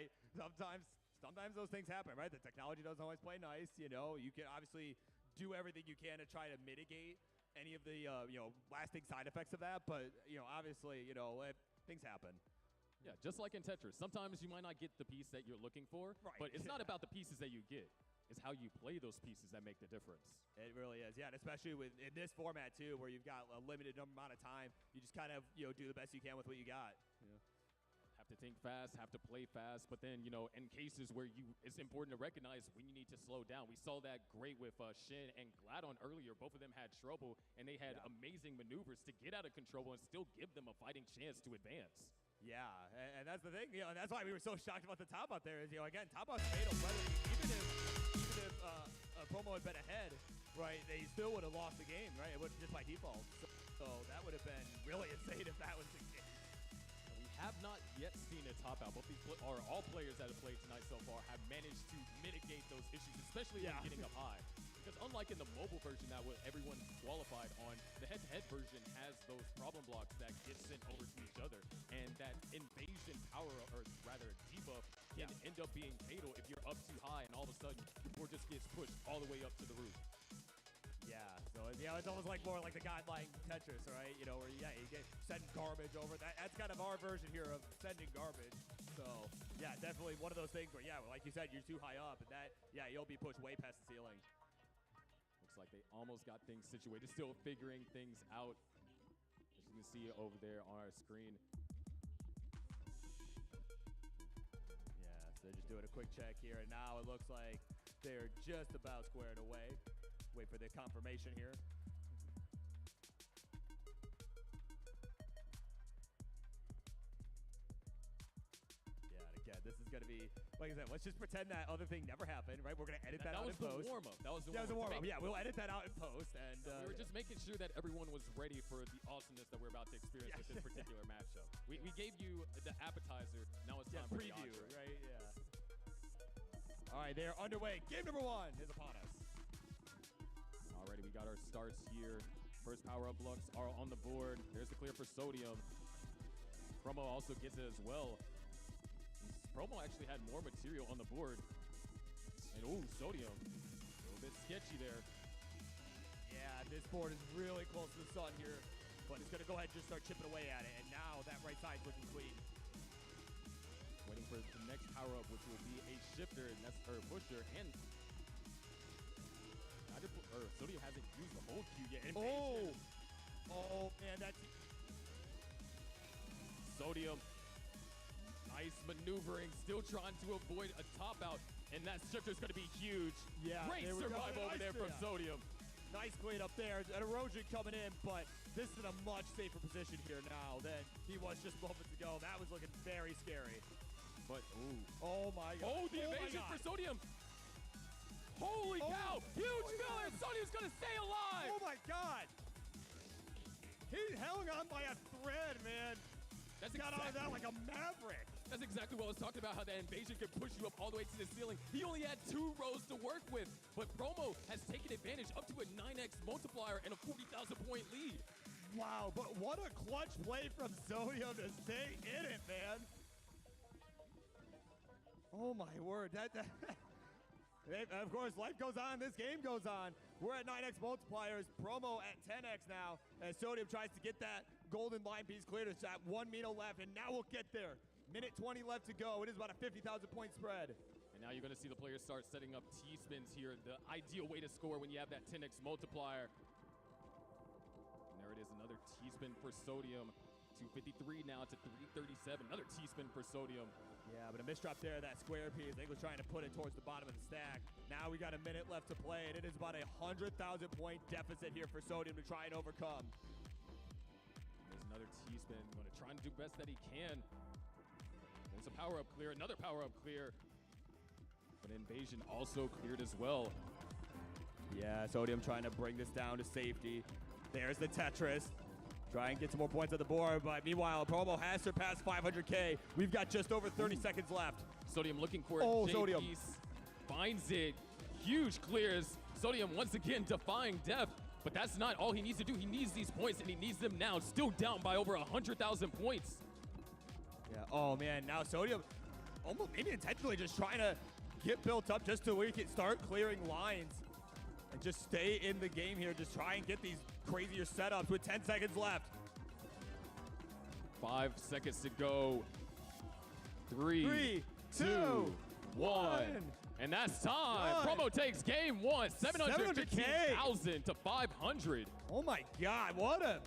right? Sometimes those things happen, right? The technology doesn't always play nice. You know, you can obviously do everything you can to try to mitigate any of the lasting side effects of that, but obviously things happen. Yeah, just like in Tetris. Sometimes you might not get the piece that you're looking for, right. But it's not about the pieces that you get. It's how you play those pieces that make the difference. It really is, yeah, and especially in this format too, where you've got a limited amount of time. You just kind of do the best you can with what you got. Yeah. Have to think fast, have to play fast, but then in cases where it's important to recognize when you need to slow down. We saw that great with Shin and Gladon earlier. Both of them had trouble, and they had amazing maneuvers to get out of control and still give them a fighting chance to advance. Yeah, and that's the thing, and that's why we were so shocked about the top out there. Is again, top out's fatal. Even if Promo had been ahead, right, they still would have lost the game, right? It would just by default. So that would have been really insane if that was the case. We have not yet seen a top out. Both these all players that have played tonight so far have managed to mitigate those issues, especially when getting up high. Because unlike in the mobile version that everyone qualified on, the head-to-head version has those problem blocks that get sent over to each other. And that invasion power, or rather debuff, can end up being fatal if you're up too high and all of a sudden your board just gets pushed all the way up to the roof. Yeah, so it's almost like more like the guideline Tetris, right? Where you get sending garbage over. That's kind of our version here of sending garbage. So yeah, definitely one of those things where like you said, you're too high up, and you'll be pushed way past the ceiling. Looks like they almost got things situated, still figuring things out. As you can see over there on our screen. Yeah, so they're just doing a quick check here, and now it looks like they're just about squared away. Wait for the confirmation here. Yeah, and again, this is going to be, like I said, let's just pretend that other thing never happened, right? We're going to edit that out in post. That was the warm-up. That was the warm-up. Yeah, we'll edit that out in post. And we were just making sure that everyone was ready for the awesomeness that we're about to experience with this particular matchup. We gave you the appetizer. Now it's time for the entree. Right? Yeah. All right, they're underway. Game number 1 is upon us. Alrighty, we got our starts here. First power-up looks are on the board. There's the clear for Sodium. Promo also gets it as well. Promo actually had more material on the board. And Sodium, a little bit sketchy there. Yeah, this board is really close to the sun here, but it's gonna go ahead and just start chipping away at it. And now that right side's looking clean. Waiting for the next power-up, which will be a shifter, and that's her pusher. And Sodium hasn't used the hold Q yet. Oh man, that's Sodium. Nice maneuvering, still trying to avoid a top out, and that shifter's going to be huge. Yeah, great survival over there from Sodium. Nice clean up there. An erosion coming in, but this is in a much safer position here now than he was just moments ago. That was looking very scary. But oh my god! Oh, the evasion for Sodium. Holy cow! Huge filler! Sodium's gonna stay alive! Oh my god! He hung on by a thread, man. Got out of that like a maverick. That's exactly what I was talking about, how that invasion could push you up all the way to the ceiling. He only had 2 rows to work with, but Promo has taken advantage up to a 9x multiplier and a 40,000 point lead. Wow, but what a clutch play from Sodium to stay in it, man. Oh my word, of course, life goes on, this game goes on. We're at 9x multipliers, Promo at 10x now, as Sodium tries to get that golden line piece cleared. It's at 1 minute left, and now we'll get there. Minute 20 left to go. It is about a 50,000 point spread. And now you're going to see the players start setting up T-spins here, the ideal way to score when you have that 10x multiplier. And there it is, another T-spin for Sodium. 253 now to 337. Another T-spin for Sodium. Yeah, but a misdrop there, that square piece. I think was trying to put it towards the bottom of the stack. Now we got a minute left to play, and it is about a 100,000 point deficit here for Sodium to try and overcome. There's another T-spin. Going to try and do the best that he can. There's a power-up clear, another power-up clear. But Invasion also cleared as well. Yeah, Sodium trying to bring this down to safety. There's the Tetris. Try and get some more points on the board, but meanwhile, Promo has surpassed 500K. We've got just over 30 seconds left. Sodium looking for a Sodium piece. Finds it. Huge clears. Sodium once again defying death, but that's not all he needs to do. He needs these points, and he needs them now. Still down by over 100,000 points. Yeah, oh man, now Sodium, almost maybe intentionally just trying to get built up just so we can start clearing lines and just stay in the game here. Just try and get these crazier setups with 10 seconds left. 5 seconds to go. 3, 2, 1. And that's time. Promo takes game 1, 715,000 to 500. Oh my God, what a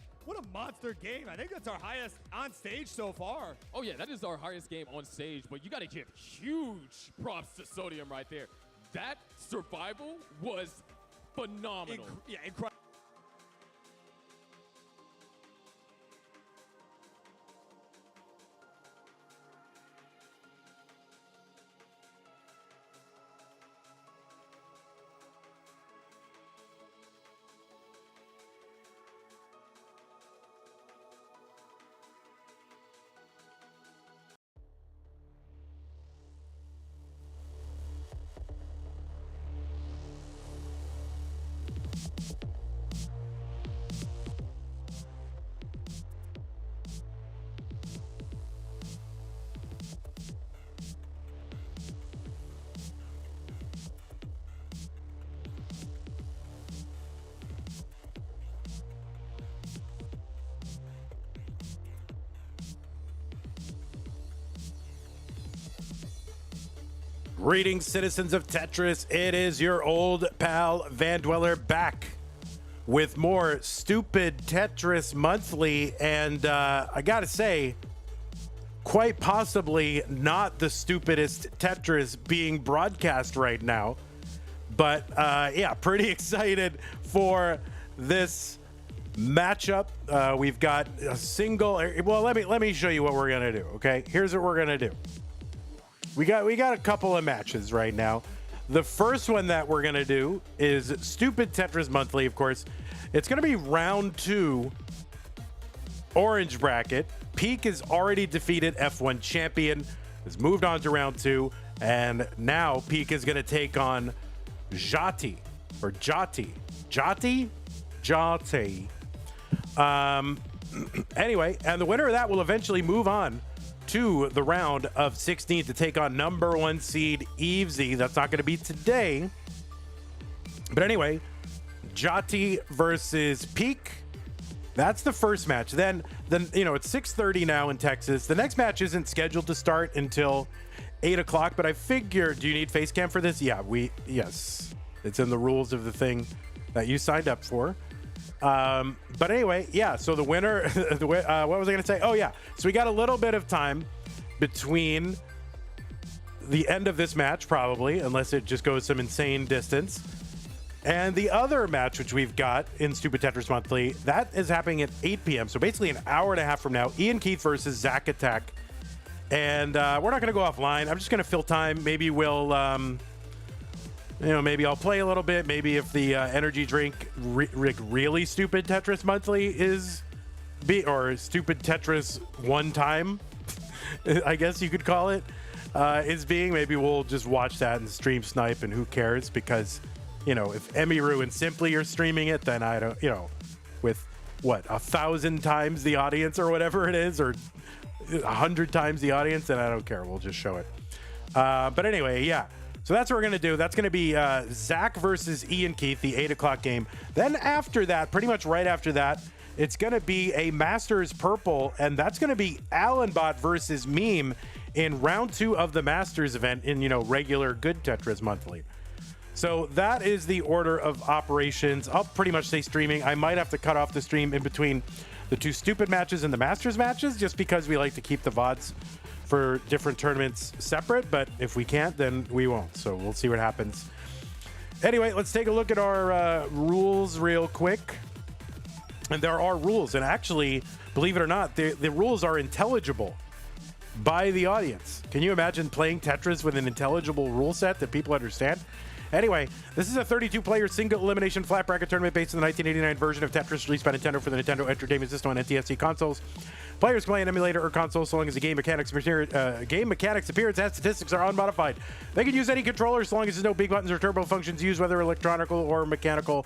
monster game. I think that's our highest on stage so far. Oh yeah, that is our highest game on stage, but you gotta give huge props to Sodium right there. That survival was phenomenal. Yeah, incredible. Greetings, citizens of Tetris. It is your old pal Van Dweller back with more stupid Tetris Monthly, and I gotta say, quite possibly not the stupidest Tetris being broadcast right now. But yeah, pretty excited for this matchup. We've got a single. Well, let me show you what we're gonna do. Okay, here's what we're gonna do. We got a couple of matches right now. The first one that we're gonna do is Stupid Tetris Monthly, of course. It's gonna be round 2, orange bracket. Pkric has already defeated F1 champion, has moved on to round 2, and now Pkric is gonna take on Jati, or Jati. Jati? Jati. Anyway, and the winner of that will eventually move on to the round of 16 to take on number 1 seed Evesy. That's not going to be today. But anyway, Jati versus Pkric. That's the first match. Then you know, it's 6:30 now in Texas. The next match isn't scheduled to start until 8 o'clock, but I figure, do you need face cam for this? Yeah, yes. It's in the rules of the thing that you signed up for. But anyway, yeah, so the winner, what was I going to say? Oh, yeah. So we got a little bit of time between the end of this match, probably, unless it just goes some insane distance. And the other match, which we've got in Stupid Tetris Monthly, that is happening at 8 p.m. So basically an hour and a half from now, Iankeith versus Zachattack. And we're not going to go offline. I'm just going to fill time. Maybe we'll... you know, maybe I'll play a little bit. Maybe if the energy drink really Stupid Tetris Monthly is or Stupid Tetris one time, I guess you could call it, is being, maybe we'll just watch that and stream snipe, and who cares? Because, you know, if Emiru and Simply are streaming it, then I don't, you know, with what, 1,000 times the audience or whatever it is, or 100 times the audience, then I don't care. We'll just show it. But anyway, yeah. So that's what we're going to do. That's going to be Zach versus Iankeith, the 8 o'clock game. Then after that, pretty much right after that, it's going to be a Masters Purple, and that's going to be Allenbot versus Meme in round 2 of the Masters event in, you know, regular good Tetris Monthly. So that is the order of operations. I'll pretty much stay streaming. I might have to cut off the stream in between the 2 stupid matches and the Masters matches, just because we like to keep the VODs for different tournaments separate, but if we can't, then we won't. So we'll see what happens. Anyway, let's take a look at our rules real quick. And there are rules, and actually, believe it or not, the rules are intelligible by the audience. Can you imagine playing Tetris with an intelligible rule set that people understand? Anyway, this is a 32-player single-elimination flat bracket tournament based on the 1989 version of Tetris released by Nintendo for the Nintendo Entertainment System on NTSC consoles. Players can play an emulator or console so long as the game mechanics appearance and statistics are unmodified. They can use any controller so long as there's no big buttons or turbo functions used, whether electronical or mechanical.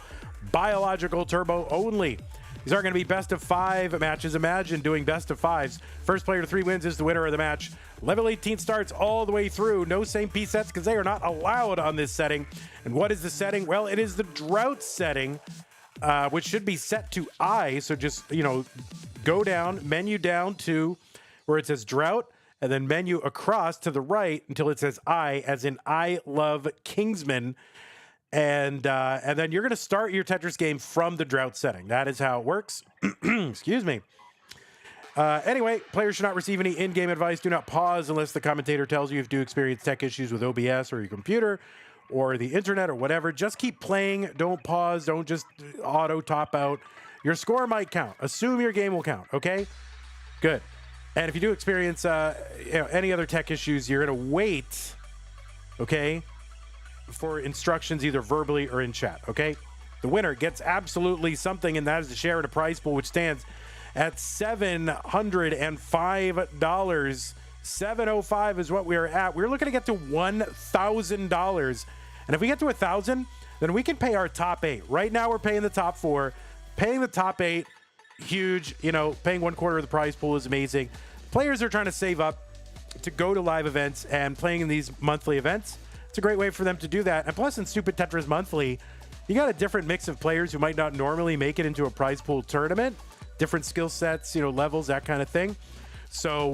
Biological turbo only. These aren't going to be best of 5 matches. Imagine doing best of 5s. First player to 3 wins is the winner of the match. Level 18 starts all the way through. No same piece sets because they are not allowed on this setting. And what is the setting? Well, it is the drought setting, which should be set to I. So just, go down, menu down to where it says drought, and then menu across to the right until it says I, as in I love Kingsman. And then you're going to start your Tetris game from the drought setting. That is how it works. Excuse me. Anyway, players should not receive any in-game advice. Do not pause unless the commentator tells you if you experience tech issues with OBS or your computer or the internet or whatever. Just keep playing. Don't pause. Don't just auto top out. Your score might count. Assume your game will count. Okay? Good. And if you do experience any other tech issues, you're going to wait. Okay? For instructions either verbally or in chat, okay? The winner gets absolutely something, and that is the share in a prize pool, which stands at $705. 705 is what we are at. We're looking to get to $1,000. And if we get to 1,000, then we can pay our top 8. Right now, we're paying the top 4. Paying the top 8, huge. Paying 1/4 of the prize pool is amazing. Players are trying to save up to go to live events, and playing in these monthly events, it's a great way for them to do that. And plus, in Stupid Tetris Monthly, you got a different mix of players who might not normally make it into a prize pool tournament. Different skill sets, levels, that kind of thing. So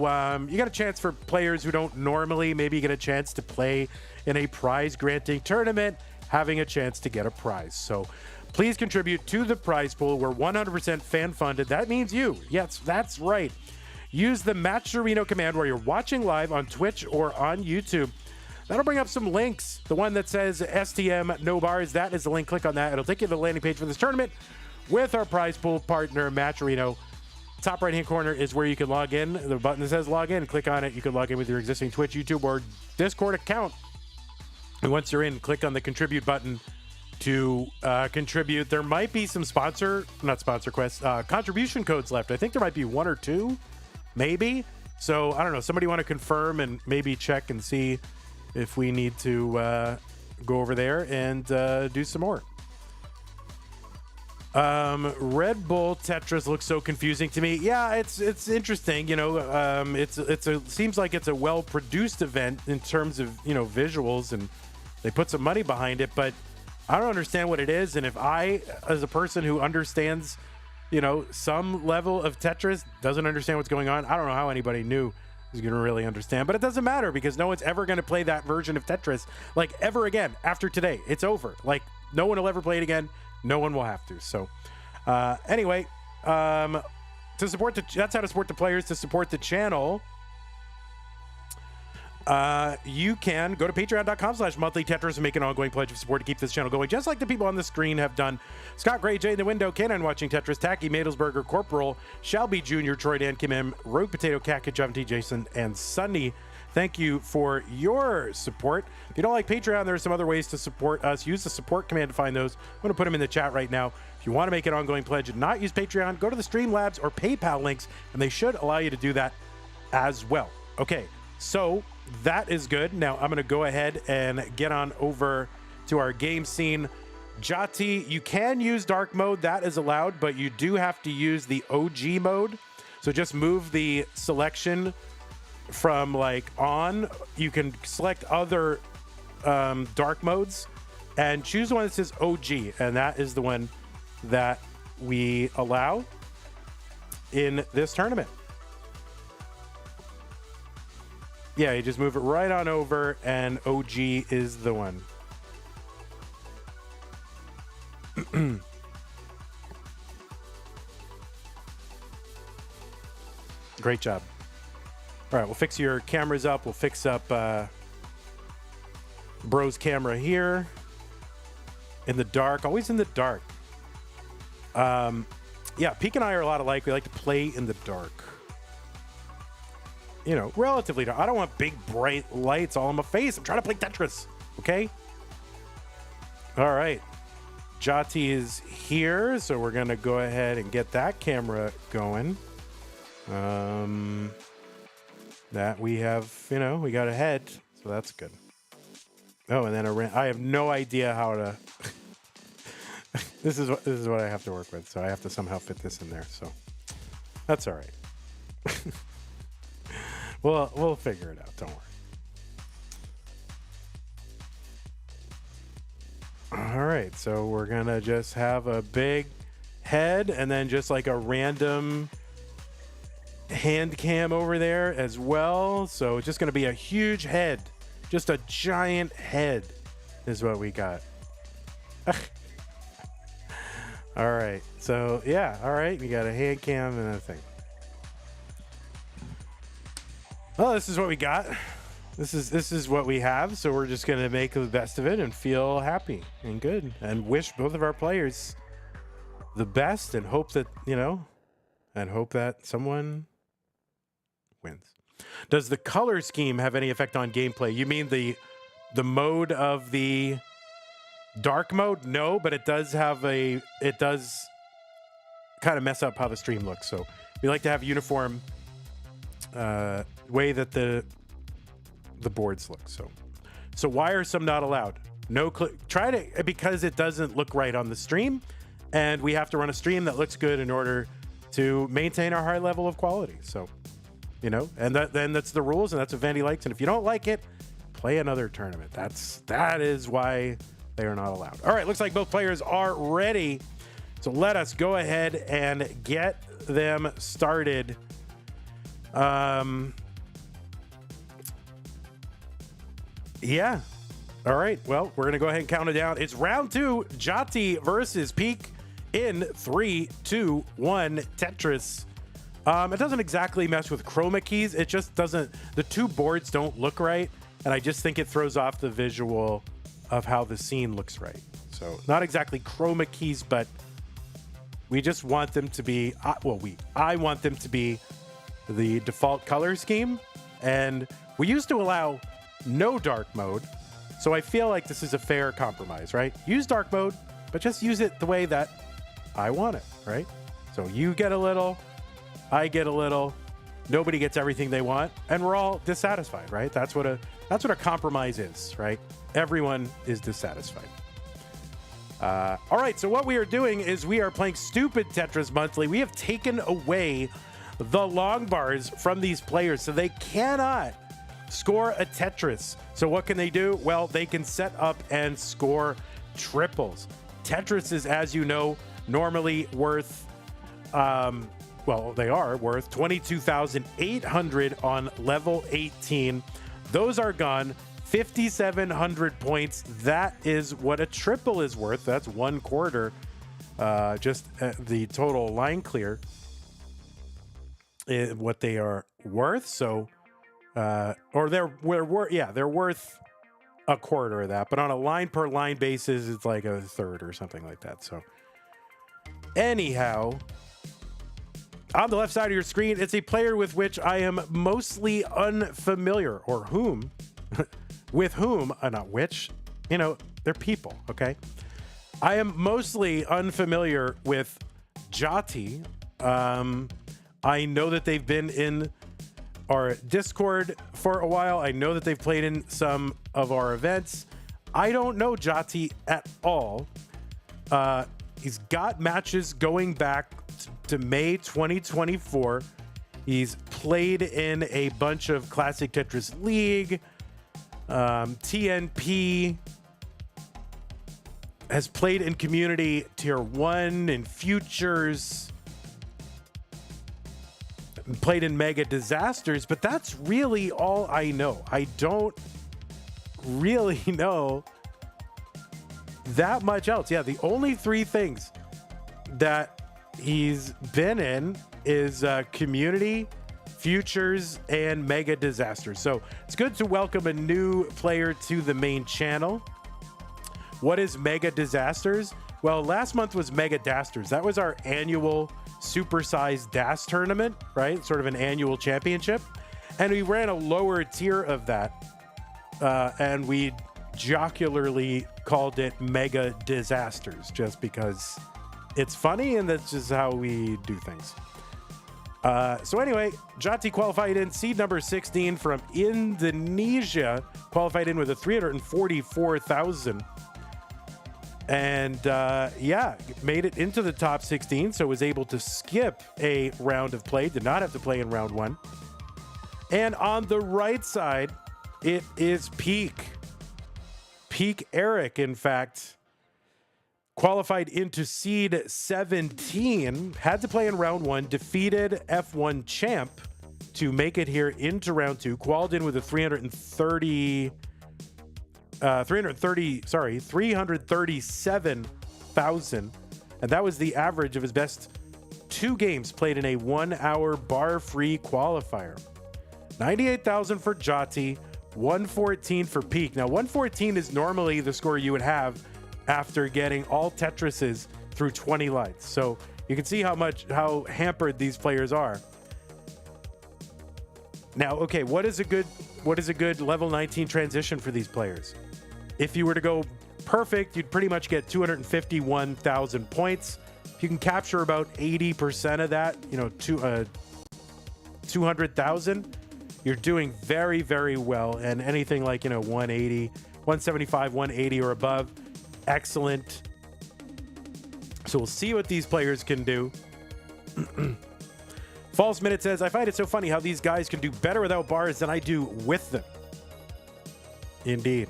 you got a chance for players who don't normally maybe get a chance to play in a prize-granting tournament, having a chance to get a prize. So please contribute to the prize pool. We're 100% fan-funded. That means you. Yes, that's right. Use the Matcherino command while you're watching live on Twitch or on YouTube. That'll bring up some links. The one that says STM No Bars, that is the link. Click on that. It'll take you to the landing page for this tournament with our prize pool partner, Matcherino. Top right-hand corner is where you can log in. The button that says log in. Click on it. You can log in with your existing Twitch, YouTube, or Discord account. And once you're in, click on the contribute button to contribute. There might be some contribution codes left. I think there might be 1 or 2, maybe. So, I don't know. Somebody want to confirm and maybe check and see if we need to go over there and do some more. Red Bull Tetris looks so confusing to me. Yeah, it's interesting. Seems like it's a well-produced event in terms of visuals, and they put some money behind it. But I don't understand what it is. And if I, as a person who understands, some level of Tetris, doesn't understand what's going on, I don't know how anybody new is going to really understand. But it doesn't matter because no one's ever going to play that version of Tetris ever again after today. It's over. No one will ever play it again. No one will have to. So anyway, to support that's how to support the players. To support the channel, you can go to patreon.com/monthly Tetris and make an ongoing pledge of support to keep this channel going, just like the people on the screen have done. Scott Gray, Jay in the Window, K9 Watching Tetris, Tacky, Madelsberger, Corporal, Shelby Jr., Troy Dan, Kim M, Rogue Potato, Cat, Javante, Jason, and Sunny. Thank you for your support. If you don't like Patreon, there are some other ways to support us. Use the support command to find those. I'm going to put them in the chat right now. If you want to make an ongoing pledge and not use Patreon, go to the Streamlabs or PayPal links, and they should allow you to do that as well. Okay, so that is good. Now I'm going to go ahead and get on over to our game scene. Jati, you can use dark mode. That is allowed, but you do have to use the OG mode. So just move the selection from on. You can select other dark modes and choose the one that says OG, and that is the one that we allow in this tournament. Yeah, you just move it right on over, and OG is the one. Great job. All right, we'll fix your cameras up. We'll fix up Bro's camera here. In the dark, always in the dark. Yeah, Peek and I are a lot alike. We like to play in the dark. Relatively dark. I don't want big, bright lights all in my face. I'm trying to play Tetris, okay? All right. Jati is here, so we're going to go ahead and get that camera going. That we have, we got ahead, so that's good. Oh, and then I have no idea how to This is what I have to work with, so I have to somehow fit this in there. So that's all right. We'll figure it out. Don't worry. All right, so we're gonna just have a big head and then just like a random hand cam over there as well. So it's just gonna be a huge head, just a giant head is what we got. All right, so yeah, all right, we got a hand cam and a thing. Well, this is what we got. This is what we have, so we're just gonna make the best of it and feel happy and good and wish both of our players the best and hope that, and hope that someone wins. Does the color scheme have any effect on gameplay? You mean the mode of the dark mode? No, but it does kind of mess up how the stream looks. So we like to have uniform way that the boards look. So why are some not allowed? Because it doesn't look right on the stream, and we have to run a stream that looks good in order to maintain our high level of quality. So, and that's the rules, and that's what Vandy likes. And if you don't like it, play another tournament. That is why they are not allowed. All right, looks like both players are ready. So let us go ahead and get them started. Yeah. All right. Well, we're going to go ahead and count it down. It's round 2, Jati versus Pkric in 3, 2, 1, Tetris. It doesn't exactly mess with chroma keys. It just doesn't, the two boards don't look right. And I just think it throws off the visual of how the scene looks right. So not exactly chroma keys, but we just want them to be, I want them to be the default color scheme. And we used to allow no dark mode. So I feel like this is a fair compromise, right? Use dark mode, but just use it the way that I want it, right? So you get a little, I get a little, nobody gets everything they want, and we're all dissatisfied, right? That's what a compromise is, right? Everyone is dissatisfied. All right, so what we are doing is we are playing Stupid Tetris Monthly. We have taken away the long bars from these players, so they cannot score a Tetris. So what can they do? Well, they can set up and score triples. Tetris is, as you know, normally worth, they are worth 22,800 on level 18. Those are gone. 5,700 points. That is what a triple is worth. That's 1/4. The total line clear is what they are worth. So, they're worth 1/4 of that. But on a line per line basis, it's like 1/3 or something like that. So, anyhow, on the left side of your screen, it's a player with which I am mostly unfamiliar, or whom. With whom, not which, they're people, okay? I am mostly unfamiliar with Jati. I know that they've been in our Discord for a while. I know that they've played in some of our events. I don't know Jati at all. He's got matches going back to May 2024. He's played in a bunch of Classic Tetris League, TNP, has played in Community Tier 1 and Futures, played in Mega Disasters, but that's really all I know. I don't really know that much else. Yeah, the only 3 things that he's been in is Community, Futures, and Mega Disasters. So it's good to welcome a new player to the main channel. What is Mega Disasters? Well, last month was Mega Dasters. That was our annual supersized DAS tournament, right? Sort of an annual championship. And we ran a lower tier of that. And we jocularly called it Mega Disasters just because it's funny and that's just how we do things. So anyway, Jati qualified in seed number 16 from Indonesia, qualified in with a 344,000. And yeah, made it into the top 16, so was able to skip a round of play, did not have to play in round 1. And on the right side, it is Pkric, in fact, qualified into seed 17, had to play in round 1, defeated F1 champ to make it here into round 2, qualified in with a 337,000, and that was the average of his best 2 games played in a 1-hour bar-free qualifier. 98,000 for Jati, 114 for Pkric. Now, 114 is normally the score you would have after getting all Tetrises through 20 lights. So you can see how hampered these players are. Now, okay, what is a good level 19 transition for these players? If you were to go perfect, you'd pretty much get 251,000 points. If you can capture about 80% of that, 200,000, you're doing very, very well. And anything like, 180, 175, 180 or above, excellent. So we'll see what these players can do. False Minute says, I find it so funny how these guys can do better without bars than I do with them. Indeed.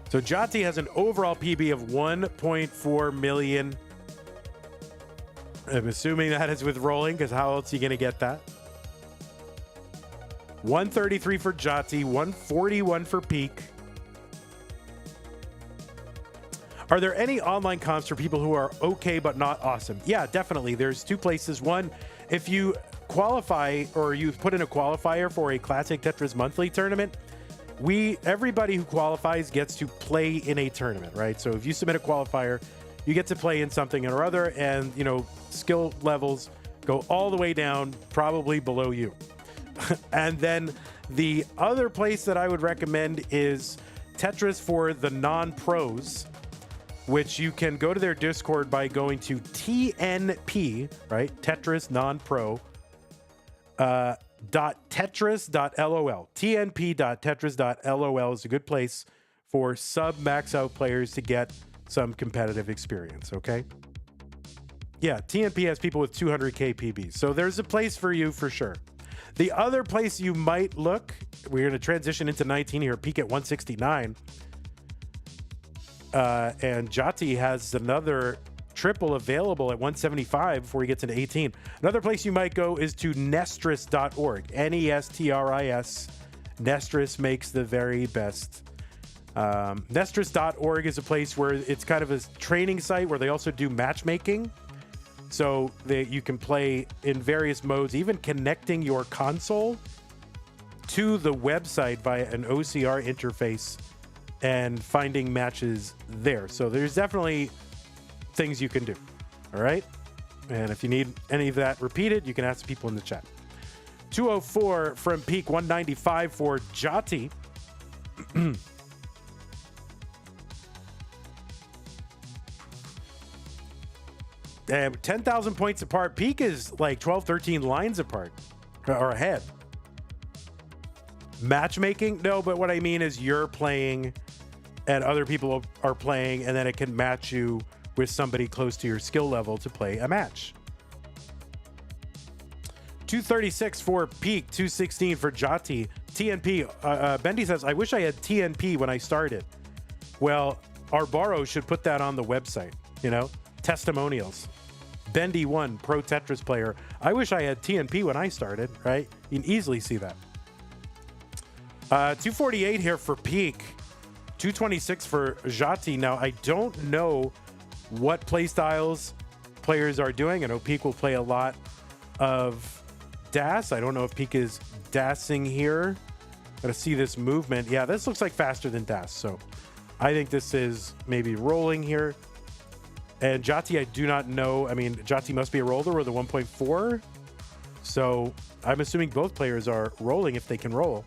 So Jati has an overall PB of 1.4 million. I'm assuming that is with rolling, because how else are you going to get that? 133 for Jati, 141 for Pkric. Are there any online comps for people who are okay but not awesome? Yeah, definitely. There's 2 places. One, if you qualify or you put in a qualifier for a Classic Tetris monthly tournament, everybody who qualifies gets to play in a tournament, right? So if you submit a qualifier, you get to play in something or other, and skill levels go all the way down, probably below you. And then the other place that I would recommend is Tetris for the non-pros, which you can go to their Discord by going to TNP, right? Tetris non-pro, .tetris.lol. TNP.tetris.lol is a good place for sub-max out players to get some competitive experience, okay? Yeah, TNP has people with 200k PBs, so there's a place for you for sure. The other place you might look, we're going to transition into 19 here, Pkric at 169. And Jati has another triple available at 175 before he gets into 18. Another place you might go is to Nestris.org. Nestris. Nestris makes the very best. Nestris.org is a place where it's kind of a training site where they also do matchmaking. So that you can play in various modes, even connecting your console to the website via an OCR interface and finding matches there. So there's definitely things you can do. All right. And if you need any of that repeated, you can ask people in the chat. 204 from Pkric, 195 for Jati. 10,000 points apart. Pkric is like 12, 13 lines apart or ahead. Matchmaking? No, but what I mean is you're playing and other people are playing, and then it can match you with somebody close to your skill level to play a match. 236 for Pkric, 216 for Jati. TNP. Bendy says, I wish I had TNP when I started. Well, Arbaro should put that on the website, testimonials. Bendy1, pro Tetris player. I wish I had TNP when I started, right? You can easily see that. 248 here for Pkric. 226 for Jati. Now, I don't know what playstyles players are doing. I know Pkric will play a lot of DAS. I don't know if Pkric is DASing here. Gotta see this movement. Yeah, this looks like faster than DAS. So I think this is maybe rolling here. And Jati, I do not know. I mean, Jati must be a roller or the 1.4. So I'm assuming both players are rolling if they can roll.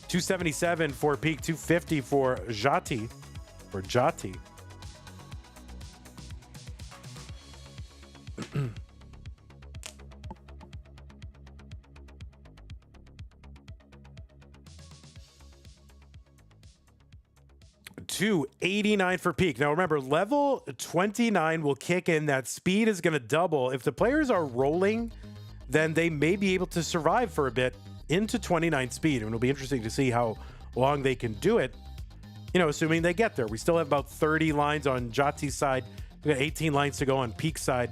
277 for Pkric, 250 for Jati. For Jati. 2, 89 for Peak. Now remember, level 29 will kick in. That speed is going to double. If the players are rolling, then they may be able to survive for a bit into 29 speed. And it'll be interesting to see how long they can do it, you know, assuming they get there. We still have about 30 lines on Jati's side. We got 18 lines to go on Peak's side.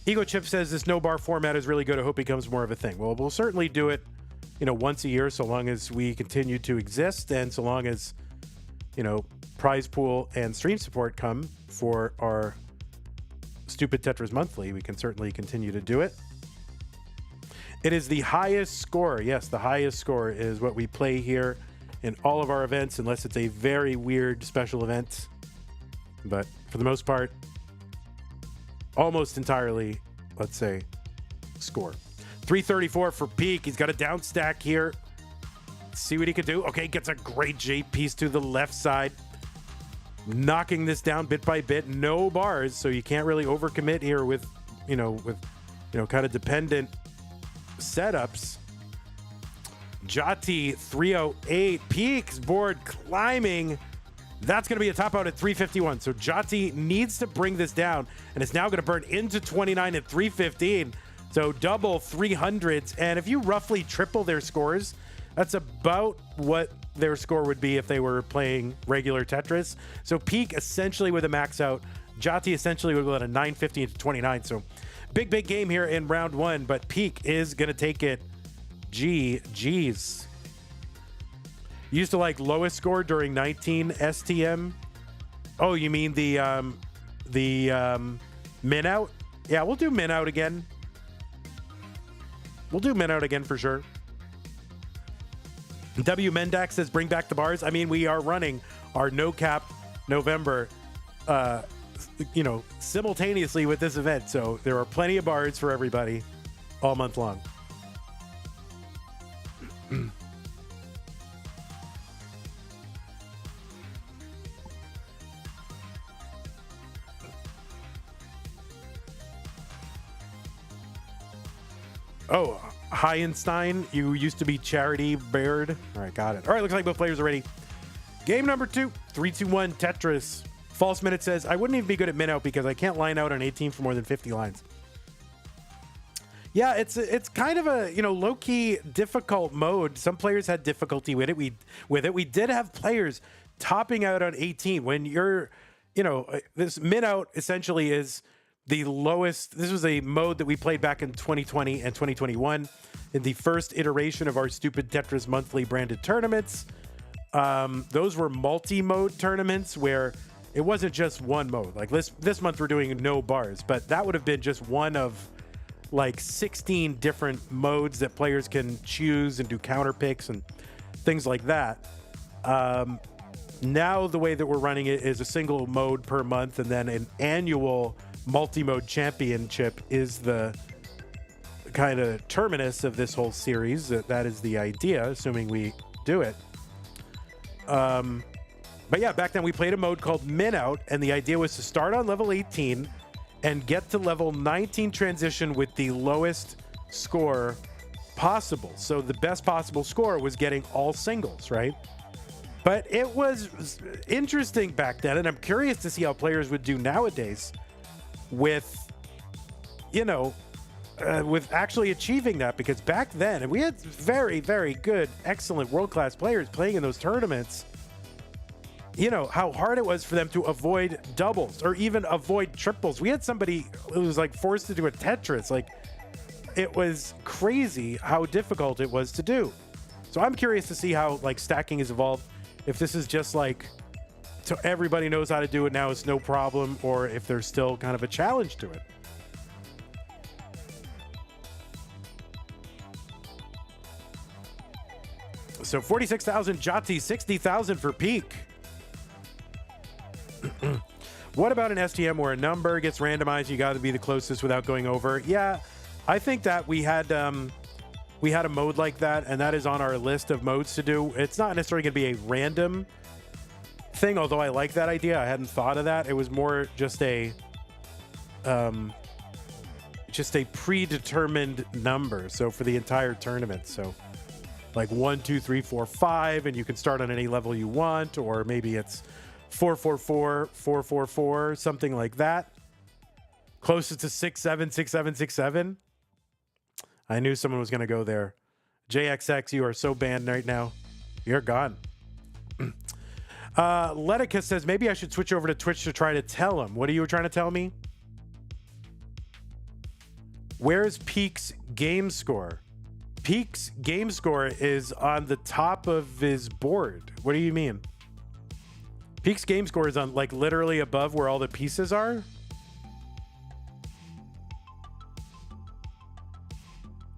Ego Chip says this no bar format is really good. I hope it becomes more of a thing. Well, we'll certainly do it, you know, once a year, so long as we continue to exist and so long as, you know, prize pool and stream support come for our Stupid Tetris Monthly. We can certainly continue to do it. It is the highest score. Yes, the highest score is what we play here in all of our events, unless it's a very weird special event. But for the most part, almost entirely, let's say, score. 334 for Peak. He's got a down stack here. Let's see what he could do. Okay, gets a great J piece to the left side. Knocking this down bit by bit. No bars, so you can't really overcommit here with kind of dependent setups. Jati 308. Peak's board climbing. That's going to be a top out at 351. So Jati needs to bring this down, and it's now going to burn into 29 at 315. So double 300s. And if you roughly triple their scores, that's about what their score would be if they were playing regular Tetris. So Peak essentially with a max out. Jati essentially would go at a 950 to 29. So big game here in round one, but Peak is going to take it. GG's. Used to like lowest score during 19 STM. Oh, you mean the min out? Yeah, we'll do min out again. We'll do min out again for sure. W Mendax says bring back the bars. I mean, we are running our no cap November, simultaneously with this event. So there are plenty of bars for everybody all month long. Oh, Heinstein, you used to be Charity Baird. All right, got it. All right, looks like both players are ready. Game number 2, 3-2-1 Tetris. False Minute says, I wouldn't even be good at min out because I can't line out on 18 for more than 50 lines. Yeah, it's kind of a, low-key difficult mode. Some players had difficulty with it. We did have players topping out on 18. When you're, this min out essentially is the lowest. This was a mode that we played back in 2020 and 2021 in the first iteration of our Stupid Tetris Monthly branded tournaments. Those were multi-mode tournaments where it wasn't just one mode. Like this month we're doing no bars, but that would have been just one of like 16 different modes that players can choose and do counter picks and things like that. Now the way that we're running it is a single mode per month, and then an annual multi-mode championship is the kind of terminus of this whole series. That is the idea, assuming we do it. But yeah, back then we played a mode called Min Out, and the idea was to start on level 18 and get to level 19 transition with the lowest score possible. So the best possible score was getting all singles, right? But it was interesting back then, and I'm curious to see how players would do nowadays with actually achieving that, because back then, and we had very, very good, excellent world-class players playing in those tournaments, how hard it was for them to avoid doubles or even avoid triples. We had somebody who was like forced to do a Tetris. Like, it was crazy how difficult it was to do. So I'm curious to see how like stacking has evolved. If this is just like, so everybody knows how to do it now, it's no problem, or if there's still kind of a challenge to it. So 46,000 Jati, 60,000 for Peak. What about an STM where a number gets randomized? You got to be the closest without going over. Yeah, I think that we had a mode like that, and that is on our list of modes to do. It's not necessarily going to be a random thing, although I like that idea. I hadn't thought of that. It was more just a predetermined number, so for the entire tournament. So like 1, 2, 3, 4, 5, and you can start on any level you want, or maybe it's 4, 4, 4, 4, 4, 4, something like that. Closer to 6, 7, 6, 7, 6, 7. I knew someone was going to go there. JXX, you are so banned right now. You're gone. Letica says, maybe I should switch over to Twitch to try to tell him. What are you trying to tell me? Where's Peak's game score? Peak's game score is on the top of his board. What do you mean? Peak's game score is on, like, literally above where all the pieces are?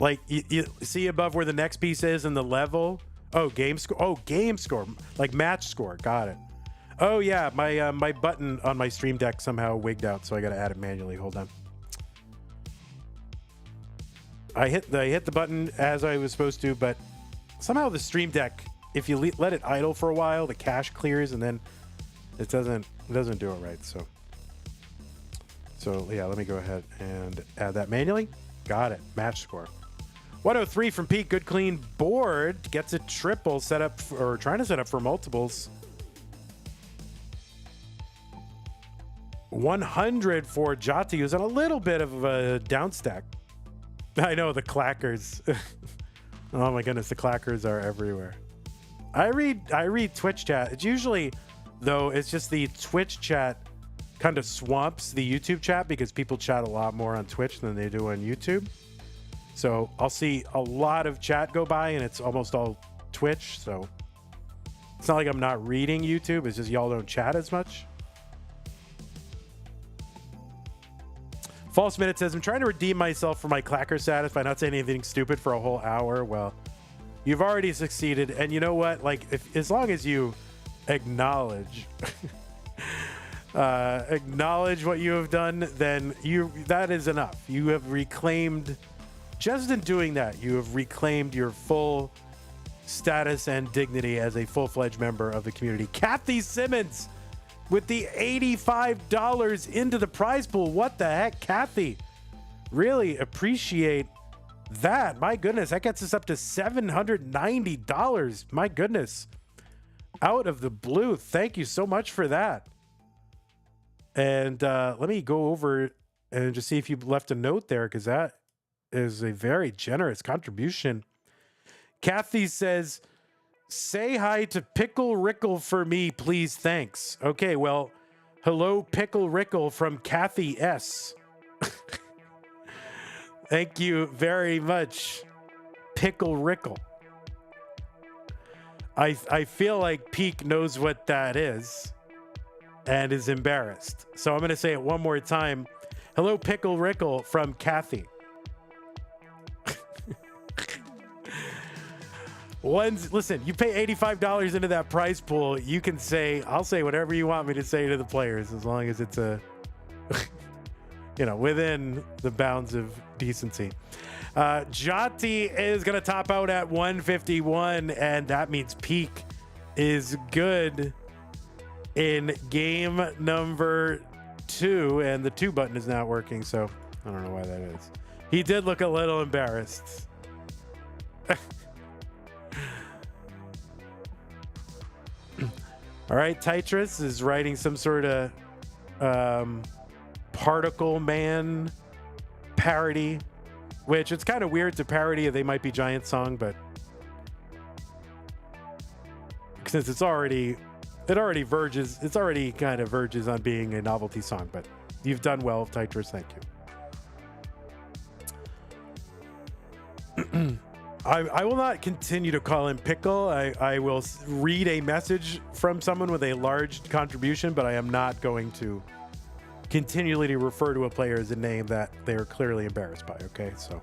Like, you see above where the next piece is in the level? Oh, game score. Oh, game score. Like match score. Got it. Oh, yeah. My my button on my Stream Deck somehow wigged out, so I got to add it manually. Hold on. I hit the button as I was supposed to, but somehow the Stream Deck, if you let it idle for a while, the cache clears, and then it doesn't do it right. So yeah, let me go ahead and add that manually. Got it. Match score. 103 from Pete. Good clean board. Gets a triple set up or trying to set up for multiples. 100 for Jati, who's on a little bit of a down stack. I know, the clackers. Oh my goodness, the clackers are everywhere. I read Twitch chat. It's usually, though, it's just the Twitch chat kind of swamps the YouTube chat because people chat a lot more on Twitch than they do on YouTube. So I'll see a lot of chat go by and it's almost all Twitch. So it's not like I'm not reading YouTube. It's just y'all don't chat as much. False Minute says, I'm trying to redeem myself for my clacker status by not saying anything stupid for a whole hour. Well, you've already succeeded. And you know what? Like, as long as you acknowledge acknowledge what you have done, then that is enough. You have reclaimed, just in doing that, you have reclaimed your full status and dignity as a full-fledged member of the community. Kathy Simmons with the $85 into the prize pool. What the heck, Kathy? Really appreciate that. My goodness, that gets us up to $790. My goodness. Out of the blue. Thank you so much for that. And let me go over and just see if you left a note there, because that is a very generous contribution. Kathy says, say hi to Pickle Rickle for me, please. Thanks. Okay, well, hello, Pickle Rickle from Kathy S. Thank you very much, Pickle Rickle. I feel like Peak knows what that is and is embarrassed. So I'm going to say it one more time. Hello, Pickle Rickle from Kathy. Listen, you pay $85 into that prize pool. You can say, I'll say whatever you want me to say to the players, as long as it's within the bounds of decency. Jati is going to top out at 151, and that means Peak is good in game number 2, and the 2 button is not working, so I don't know why that is. He did look a little embarrassed. All right, Tetris is writing some sort of Particle Man parody, which it's kind of weird to parody a They Might Be Giants song, but since it already kind of verges on being a novelty song. But you've done well, Tetris. Thank you. I will not continue to call him Pickle. I will read a message from someone with a large contribution, but I am not going to continually refer to a player as a name that they are clearly embarrassed by. Okay, so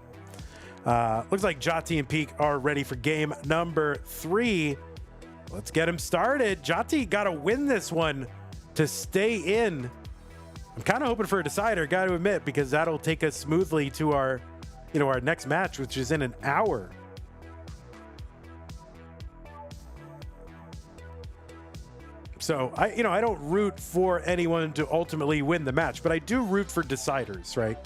looks like Jati and Peak are ready for game number 3. Let's get him started. Jati got to win this one to stay in. I'm kind of hoping for a decider, got to admit, because that'll take us smoothly to our next match, which is in an hour. So I don't root for anyone to ultimately win the match, but I do root for deciders, right?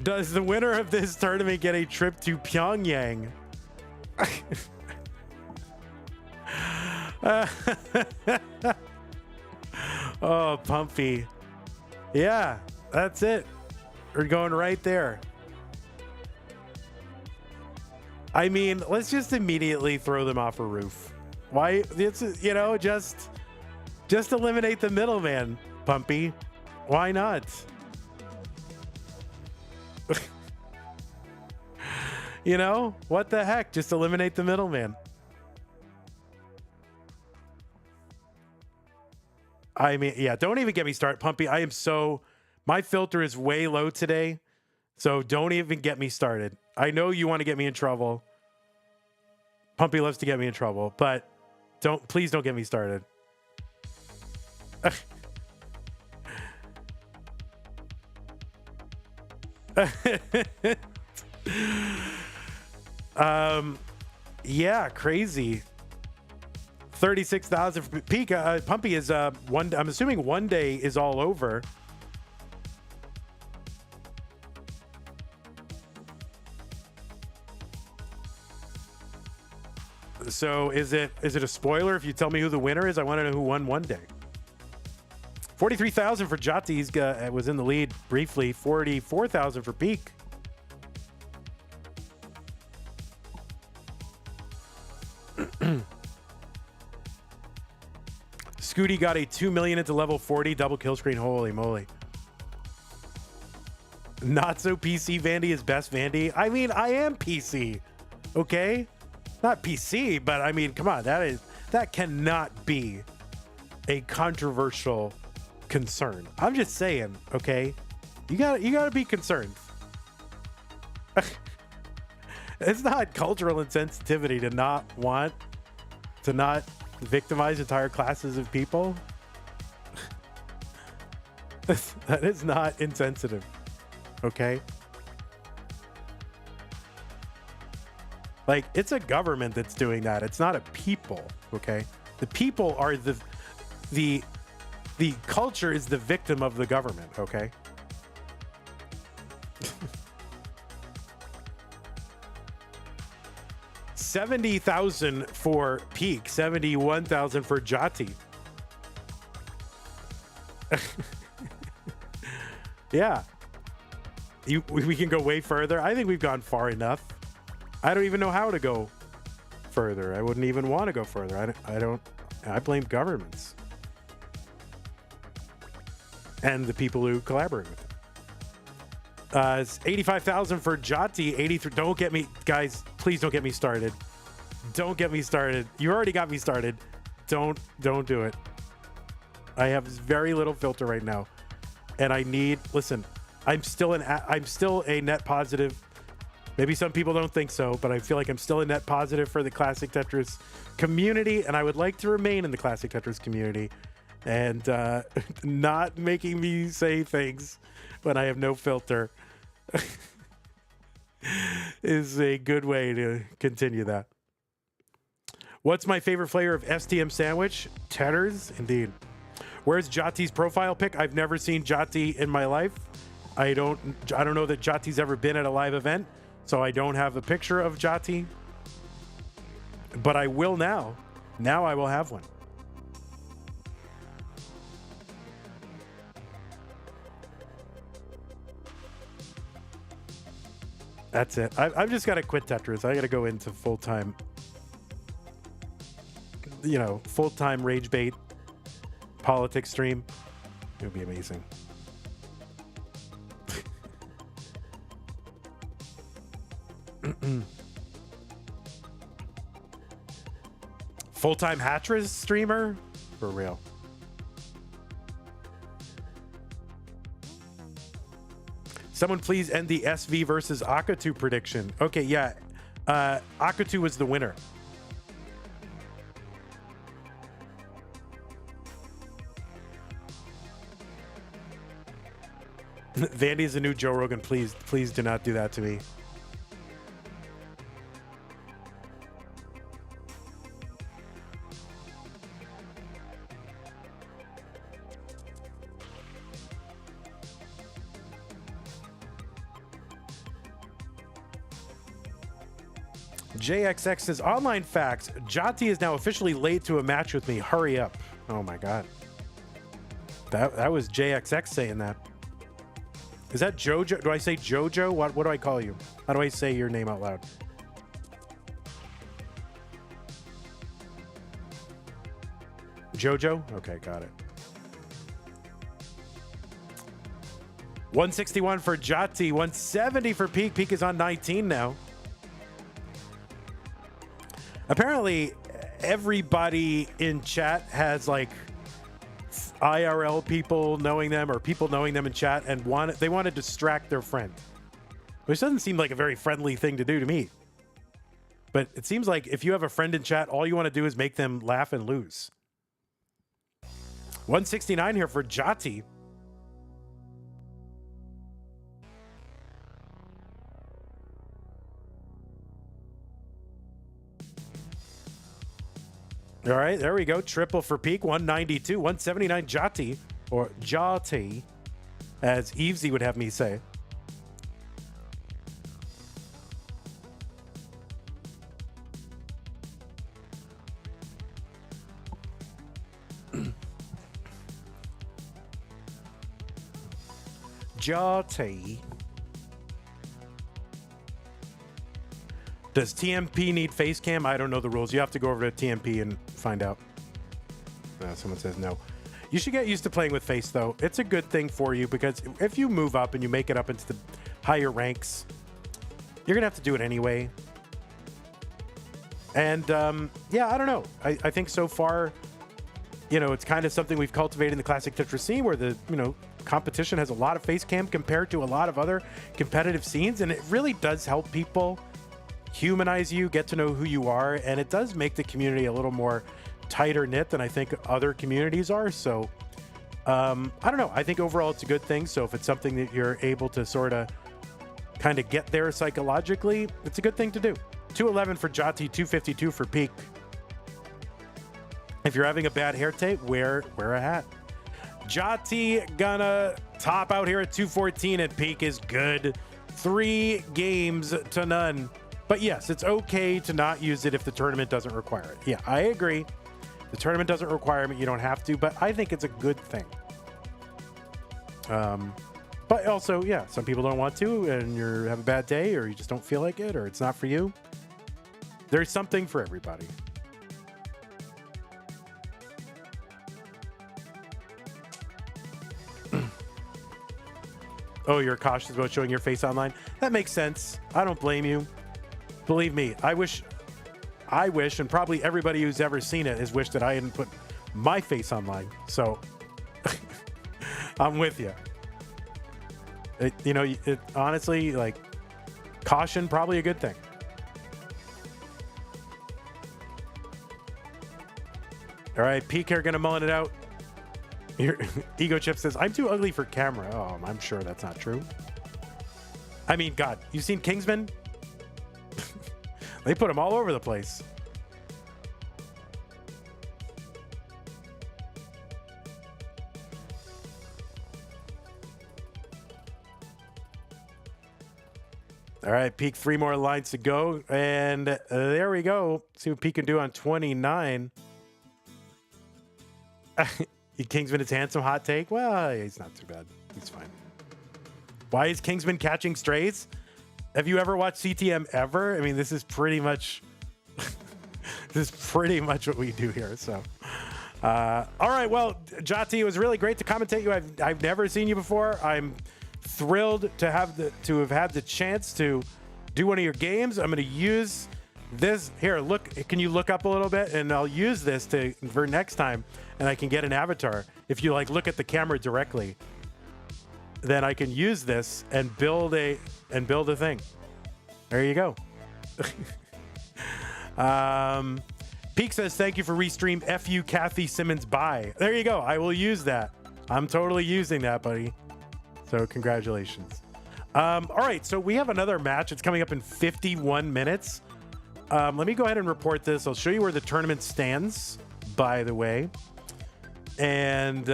Does the winner of this tournament get a trip to Pyongyang Oh, Pumpy. Yeah, that's it. We're going right there. I mean, let's just immediately throw them off a roof. Why? It's, you know, just eliminate the middleman, Pumpy. Why not? You know, what the heck? Just eliminate the middleman. I mean, yeah, don't even get me started, Pumpy. My filter is way low today, so don't even get me started. I know you want to get me in trouble. Pumpy loves to get me in trouble, but please don't get me started. Yeah, crazy. 36,000 for Peak. Pumpy is I'm assuming one day is all over. So is it a spoiler if you tell me who the winner is? I want to know who won one day. 43,000 for Jati. He was in the lead briefly. 44,000 for Peak. Scooty got a 2 million into level 40 double kill screen. Holy moly. Not so PC Vandy is best Vandy. I mean, I am PC. Okay? Not PC, but I mean, come on. That cannot be a controversial concern. I'm just saying, okay? You gotta be concerned. It's not cultural insensitivity to not victimize entire classes of people. That is not insensitive. Okay? Like, it's a government that's doing that. It's not a people, okay? The people are the culture is the victim of the government, okay? $70,000 for Peak, 71,000 for Jati. Yeah. We can go way further. I think we've gone far enough. I don't even know how to go further. I wouldn't even want to go further. I blame governments and the people who collaborate with them. It's 85,000 for Jati. 83. Don't get me, guys. Please don't get me started. Don't get me started. You already got me started. Don't do it. I have very little filter right now, and listen. I'm still a net positive. Maybe some people don't think so, but I feel like I'm still a net positive for the Classic Tetris community, and I would like to remain in the Classic Tetris community and not making me say things when I have no filter is a good way to continue that. What's my favorite flavor of STM sandwich? Tetris, indeed. Where's Jati's profile pic? I've never seen Jati in my life. I don't know that Jati's ever been at a live event, so I don't have a picture of Jati. But I will now. Now I will have one. That's it. I've just got to quit Tetris. I got to go into full-time, full-time rage bait politics stream. It would be amazing. Full-time Hatris streamer? For real. Someone please end the SV versus Akatu prediction. Okay, yeah. Akatu was the winner. Vandy is a new Joe Rogan. Please do not do that to me. JXX says, online facts. Jati is now officially late to a match with me. Hurry up. Oh my God. That was JXX saying that. Is that Jojo? Do I say Jojo? What do I call you? How do I say your name out loud? Jojo? Okay, got it. 161 for Jati, 170 for Peak. Peak is on 19 now. Apparently, everybody in chat has like IRL people knowing them or people knowing them in chat, and they want to distract their friend, which doesn't seem like a very friendly thing to do to me. But it seems like if you have a friend in chat, all you want to do is make them laugh and lose. 169 here for Jati. All right, there we go. Triple for Peak, 192, 179 Jati, or Jati, as Evesy would have me say. Jati. Does TMP need face cam? I don't know the rules. You have to go over to TMP and find out. Someone says no. You should get used to playing with face, though. It's a good thing for you because if you move up and you make it up into the higher ranks, you're going to have to do it anyway. And, yeah, I don't know. I think so far, you know, it's kind of something we've cultivated in the classic Tetris scene where the, you know, competition has a lot of face cam compared to a lot of other competitive scenes. And it really does help people humanize you, get to know who you are, and it does make the community a little more tighter knit than I think other communities are. So I don't know, I think overall it's a good thing. So if it's something that you're able to sort of kind of get there psychologically, it's a good thing to do. 211 for Jati, 252 for Peak. If you're having a bad hair tape, wear a hat. Jati gonna top out here at 214, and Peak is good. 3 games to none. But yes, it's okay to not use it if the tournament doesn't require it. Yeah, I agree. The tournament doesn't require it, you don't have to, but I think it's a good thing. But also, yeah, some people don't want to, and you have a bad day, or you just don't feel like it, or it's not for you. There's something for everybody. Oh, you're cautious about showing your face online? That makes sense. I don't blame you. Believe me, I wish, and probably everybody who's ever seen it has wished that I hadn't put my face online. So I'm with you. It honestly, like, caution, probably a good thing. All right, Peak here gonna mullen it out. Your Ego Chip says, I'm too ugly for camera. Oh, I'm sure that's not true. I mean, God, you've seen Kingsman? They put them all over the place. All right, Peak, 3 more lines to go. And there we go. See what Peak can do on 29. Kingsman is handsome, hot take. Well, he's not too bad. He's fine. Why is Kingsman catching strays? Have you ever watched CTM ever? I mean, this is pretty much what we do here. So, all right. Well, Jati, it was really great to commentate you. I've never seen you before. I'm thrilled to have had the chance to do one of your games. I'm going to use this here. Look, can you look up a little bit? And I'll use this for next time, and I can get an avatar. If you like look at the camera directly, then I can use this and build a thing. There you go. Peak says, thank you for restream. F you, Kathy Simmons. Bye. There you go. I will use that. I'm totally using that, buddy. So congratulations. All right. So we have another match. It's coming up in 51 minutes. Let me go ahead and report this. I'll show you where the tournament stands, by the way. And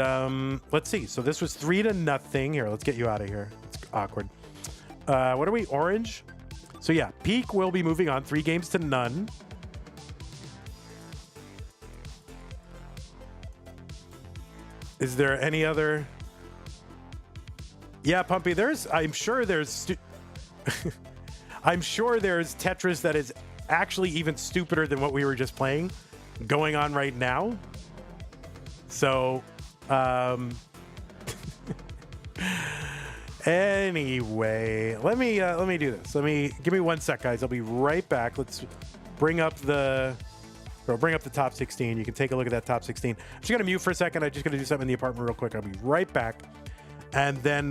let's see. So this was 3-0. Here, let's get you out of here. It's awkward. What are we? Orange? So yeah, Peak will be moving on 3-0. Is there any other? Yeah, Pumpy, I'm sure there's I'm sure there's Tetris that is actually even stupider than what we were just playing going on right now. So, anyway, let me do this. Give me 1 sec, guys. I'll be right back. Let's bring up the top 16. You can take a look at that top 16. I'm just gonna mute for a second. I'm just gonna do something in the apartment real quick. I'll be right back, and then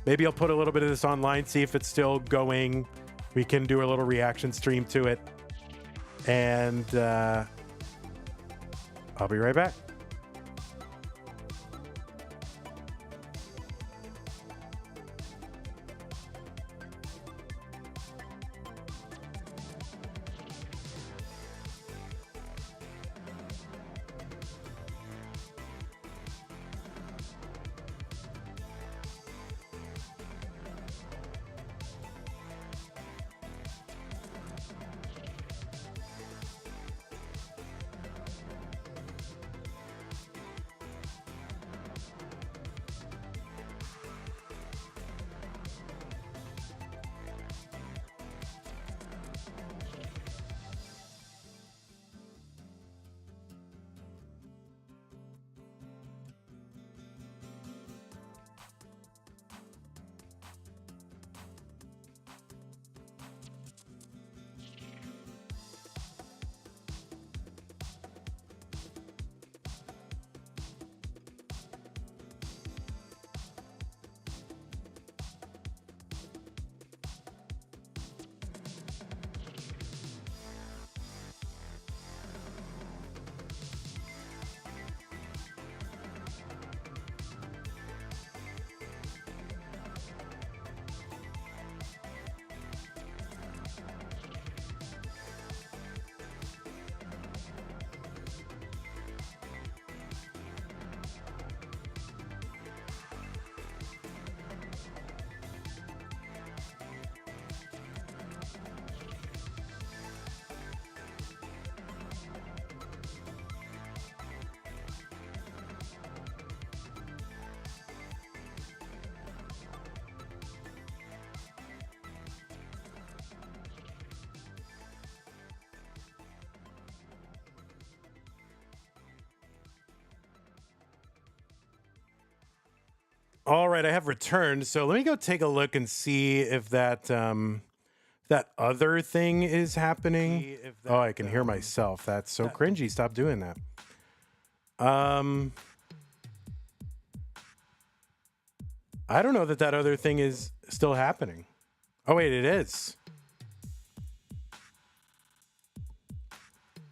maybe I'll put a little bit of this online, see if it's still going. We can do a little reaction stream to it, and I'll be right back. All right, I have returned. So let me go take a look and see if that that other thing is happening. Oh, I can hear myself. That's so cringy. Stop doing that. I don't know that other thing is still happening. Oh, wait, it is.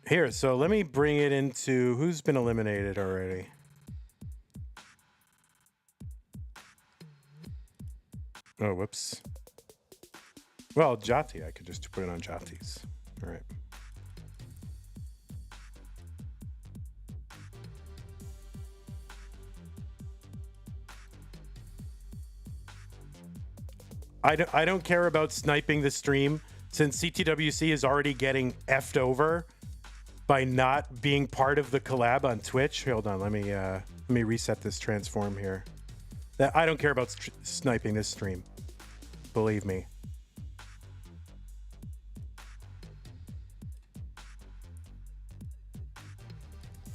Here, so let me bring it into who's been eliminated already. Oh, whoops. Well, Jati, I could just put it on Jati's. All right. I don't care about sniping the stream since CTWC is already getting effed over by not being part of the collab on Twitch. Hold on, let me reset this transform here. I don't care about sniping this stream. Believe me.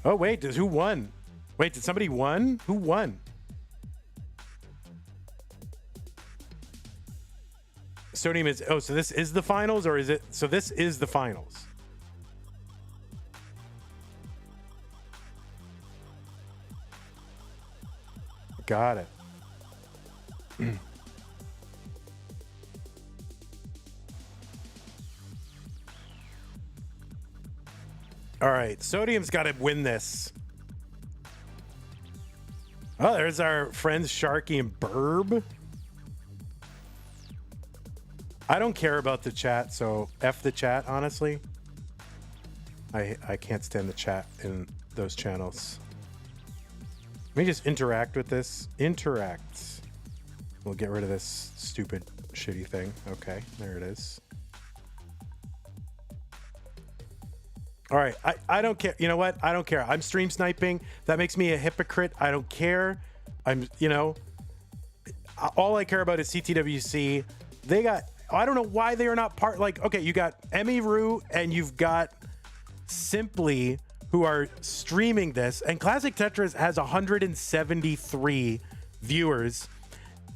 Oh, wait, who won? Wait, did somebody won? Who won? Sodium is, oh, so this is the finals, or is it, so this is the finals. Got it. All right, Sodium's got to win this. Oh, there's our friends Sharky and Burb. I don't care about the chat, so F the chat, honestly. I can't stand the chat in those channels. Let me just interact with this. Interact. We'll get rid of this stupid, shitty thing. Okay, there it is. All right, I don't care. You know what? I don't care. I'm stream sniping. That makes me a hypocrite. I don't care. All I care about is CTWC. They got, I don't know why they are not part, like, okay, you got Emiru and you've got Simply who are streaming this, and Classic Tetris has 173 viewers.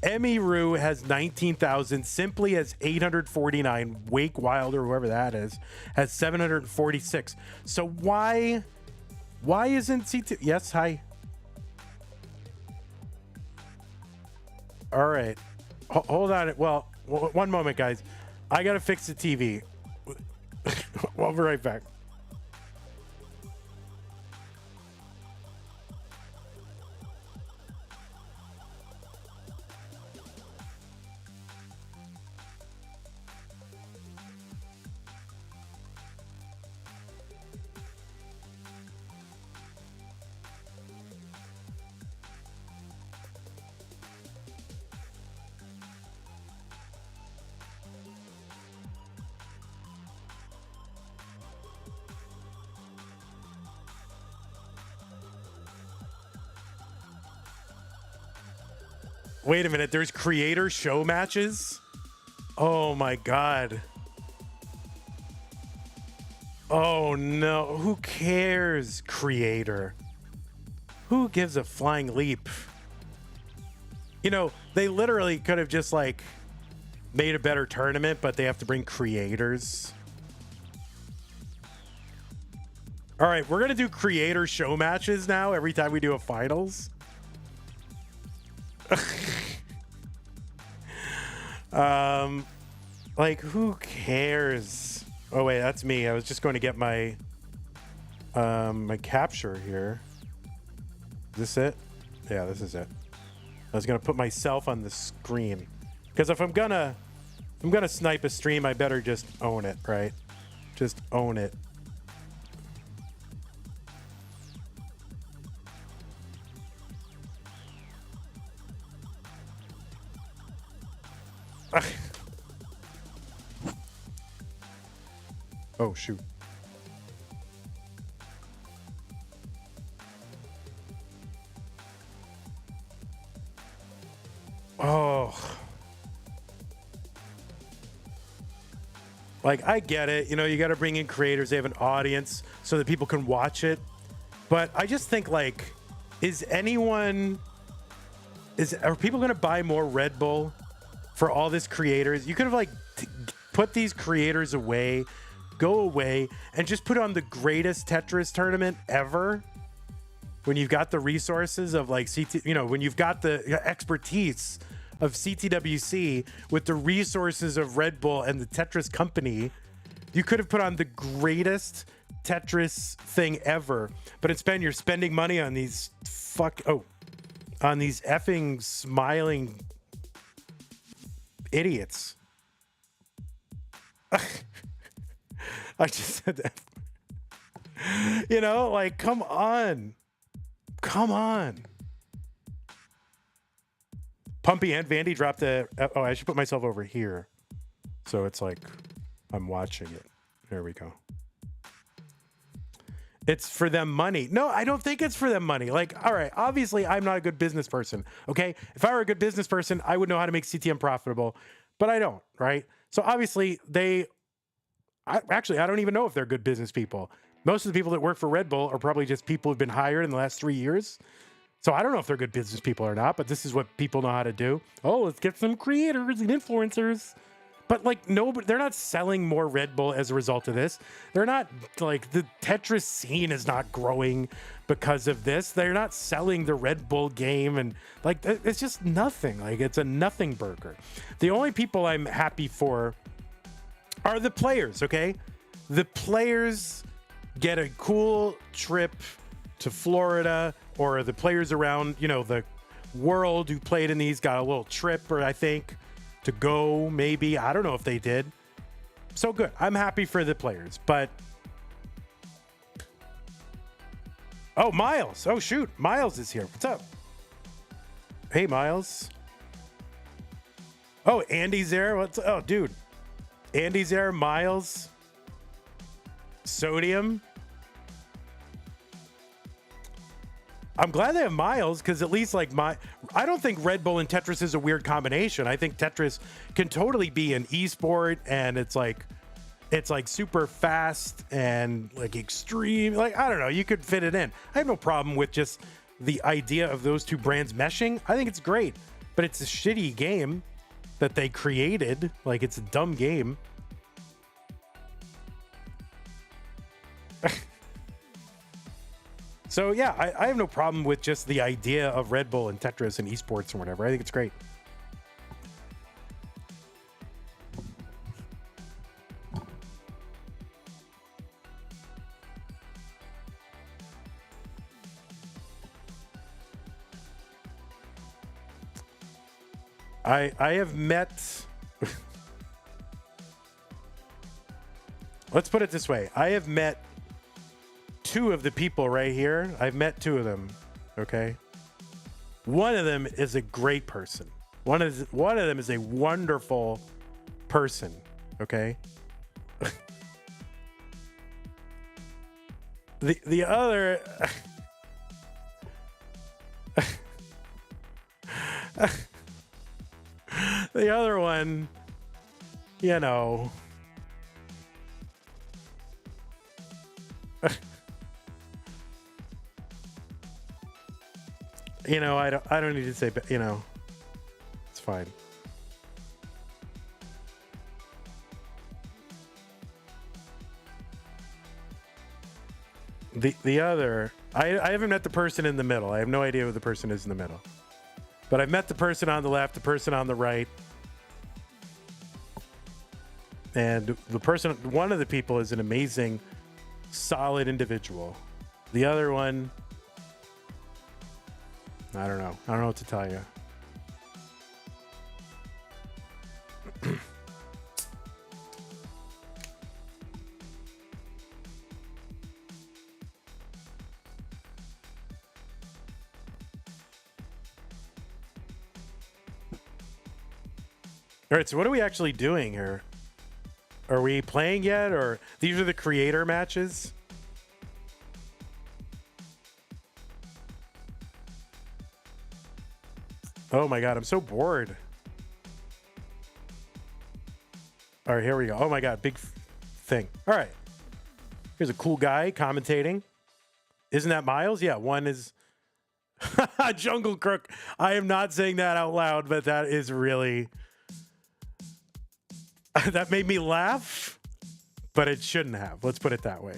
Emiru has 19,000. Simply has 849. Wake Wild, or whoever that is, has 746. So why isn't CT? Yes, hi. All right, hold on. Well, one moment, guys. I gotta fix the TV. We'll be right back. Wait a minute, there's creator show matches? Oh my God. Oh no, who cares, creator? Who gives a flying leap? You know, they literally could have just like made a better tournament, but they have to bring creators. All right, we're gonna do creator show matches now every time we do a finals. Like, who cares? Oh wait, that's me. I was just going to get my my capture here. Is this it? Yeah, this is it. I was gonna put myself on the screen because if I'm gonna snipe a stream, I better just own it, right? Just own it. Oh shoot. Oh. Like, I get it. You know, you got to bring in creators. They have an audience so that people can watch it. But I just think, like, are people going to buy more Red Bull for all this creators? You could have, like, put these creators away, go away, and just put on the greatest Tetris tournament ever. When you've got the resources of, like, when you've got the expertise of CTWC with the resources of Red Bull and the Tetris company, you could have put on the greatest Tetris thing ever. But instead, you're spending money on these on these effing smiling idiots. I just said that. You know, like, come on. Come on. Pumpy and Vandy dropped the... Oh, I should put myself over here. So it's like I'm watching it. There we go. It's for them money. No, I don't think it's for them money. Like, all right, obviously I'm not a good business person, okay? If I were a good business person, I would know how to make CTM profitable, but I don't, right? So obviously I don't even know if they're good business people. Most of the people that work for Red Bull are probably just people who've been hired in the last 3 years. So I don't know if they're good business people or not, but this is what people know how to do. Oh, let's get some creators and influencers. But like, no, they're not selling more Red Bull as a result of this. They're not, like, the Tetris scene is not growing because of this. They're not selling the Red Bull game, and like, it's just nothing. Like, it's a nothing burger. The only people I'm happy for are the players, okay? The players get a cool trip to Florida, or the players around, you know, the world who played in these got a little trip, or I think to go, maybe. I don't know if they did. So good. I'm happy for the players, but... Oh, Miles. Oh, shoot. Miles is here. What's up? Hey, Miles. Oh, Andy's there. Oh, dude. Andy's there. Miles. Sodium. I'm glad they have Miles, because at least like I don't think Red Bull and Tetris is a weird combination. I think Tetris can totally be an esport, and it's like super fast and like extreme. Like, I don't know, you could fit it in. I have no problem with just the idea of those two brands meshing. I think it's great, but it's a shitty game that they created. Like, it's a dumb game. So yeah, I have no problem with just the idea of Red Bull and Tetris and esports and whatever. I think it's great. I have met let's put it this way. I have met two of the people right here. I've met two of them. Okay. One of them is a great person. One of them is a wonderful person. Okay. the other the other one, you know, you know, I don't need to say, you know, it's fine. The other, I haven't met the person in the middle. I have no idea who the person is in the middle. But I've met the person on the left, the person on the right. And the person, one of the people is an amazing, solid individual. The other one, I don't know. I don't know what to tell you. All right, so what are we actually doing here? Are we playing yet, or these are the creator matches? Oh my god, I'm so bored. All right, here we go. Oh my god, big thing. All right. Here's a cool guy commentating. Isn't that Miles? Yeah, one is Jungle Crook. I am not saying that out loud, but that is really... that made me laugh, but it shouldn't have. Let's put it that way.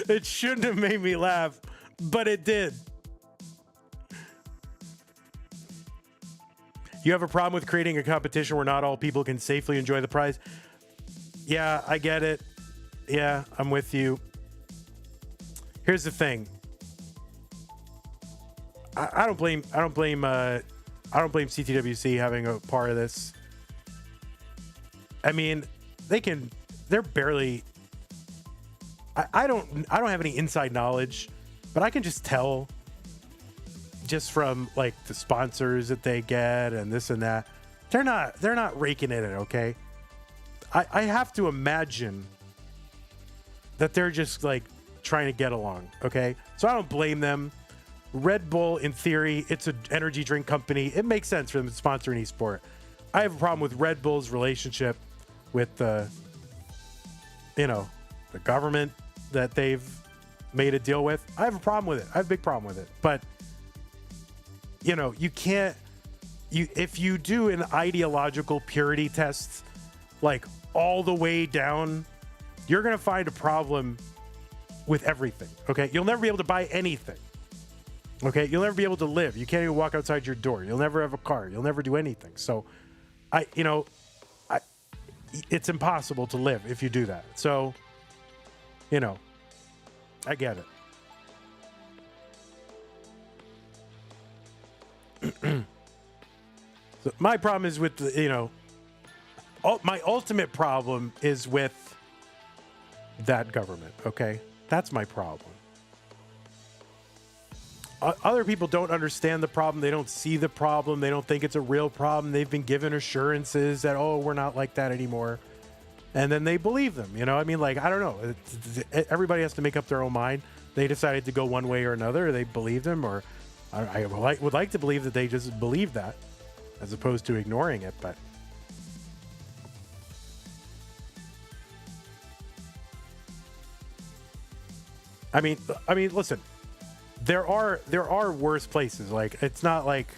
It shouldn't have made me laugh, but it did. You have a problem with creating a competition where not all people can safely enjoy the prize? Yeah, I get it. Yeah, I'm with you. Here's the thing. I don't blame CTWC having a part of this. I mean, they're barely, I don't have any inside knowledge, but I can just tell just from like the sponsors that they get and this and that, they're not raking in it. Okay. I have to imagine that they're just like trying to get along. Okay. So I don't blame them. Red Bull, in theory, it's an energy drink company. It makes sense for them to sponsor an esport. I have a problem with Red Bull's relationship with the government that they've made a deal with. I have a problem with it. I have a big problem with it. But, you can't, if you do an ideological purity test, like all the way down, you're going to find a problem with everything. Okay. You'll never be able to buy anything. Okay, you'll never be able to live. You can't even walk outside your door. You'll never have a car. You'll never do anything. So, it's impossible to live if you do that. So, I get it. So my problem is with my ultimate problem is with that government. Okay, that's my problem. Other people don't understand the problem. They don't see the problem. They don't think it's a real problem. They've been given assurances that, oh, we're not like that anymore. and then they believe them. You know, I mean, like, I don't know. Everybody has to make up their own mind. They decided to go one way or another. Or they believed them, or I would like to believe that they just believed that, as opposed to ignoring it. But I mean, listen. There are worse places. Like it's not like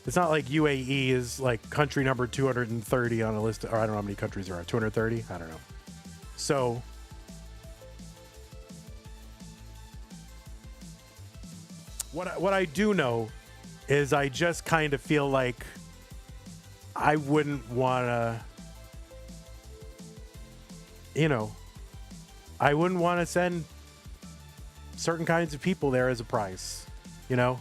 UAE is like country number 230 on a list, or I don't know how many countries there are. 230? I don't know. So what I do know is I just kind of feel like I wouldn't want to, you know, I wouldn't want to send certain kinds of people there as a prize, you know.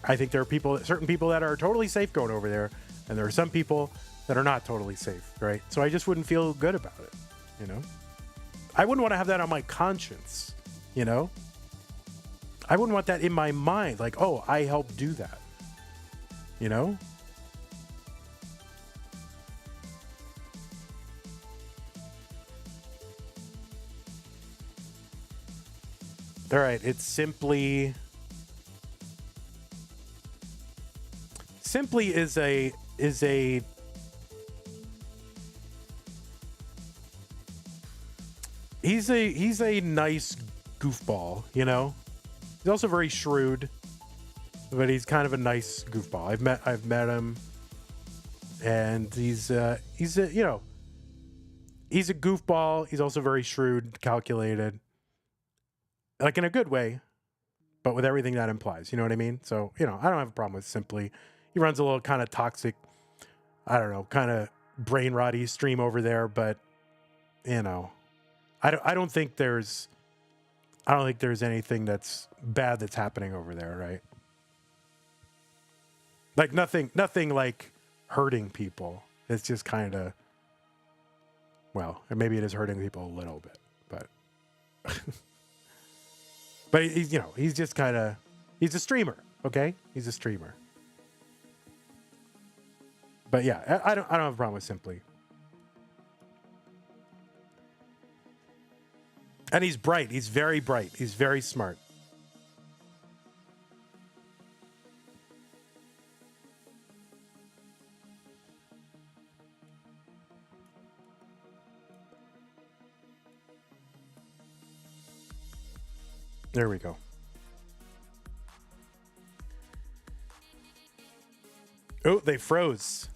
I think there are certain people that are totally safe going over there, and there are some people that are not totally safe, right? So I just wouldn't feel good about it, you know. I wouldn't want to have that on my conscience, you know. I wouldn't want that in my mind, like, oh, I helped do that, you know. All right, it's simply is a he's a nice goofball, you know. He's also very shrewd, but he's kind of a nice goofball. I've met him, and he's a you know, he's a goofball. He's also very shrewd, calculated. Like in a good way, but with everything that implies, you know what I mean? So, you know, I don't have a problem with Simply. He runs a little kind of toxic, I don't know, kind of brain rotty stream over there, but you know, I don't think there's anything that's bad that's happening over there, right? Like nothing like hurting people. It's just kind of, well, maybe it is hurting people a little bit, but but he's, you know, he's just kind of, he's a streamer, okay? He's a streamer. But yeah, I don't have a problem with Simply. And he's bright. He's very bright. He's very smart. There we go. Oh, they froze.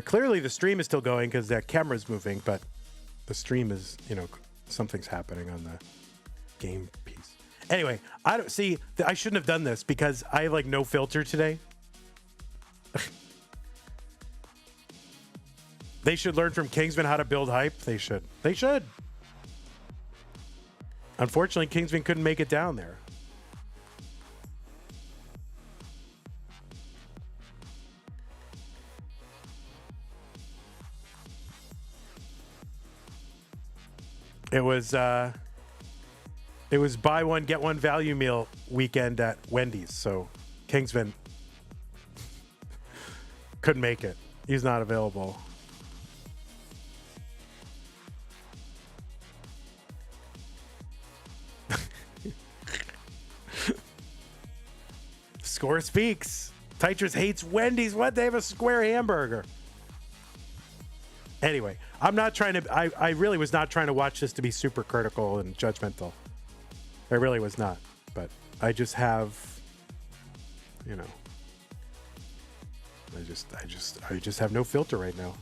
Clearly the stream is still going because that camera's moving, but the stream is, you know, something's happening on the game piece. Anyway, I shouldn't have done this because I have like no filter today. They should learn from Kingsman how to build hype. They should. Unfortunately, Kingsman couldn't make it down there. It was buy one get one value meal weekend at Wendy's, so Kingsman couldn't make it. He's not available. Score speaks. Tetris hates Wendy's. What? They have a square hamburger. Anyway, I'm not trying to, I really was not trying to watch this to be super critical and judgmental. I really was not. But I just have, you know, I just have no filter right now.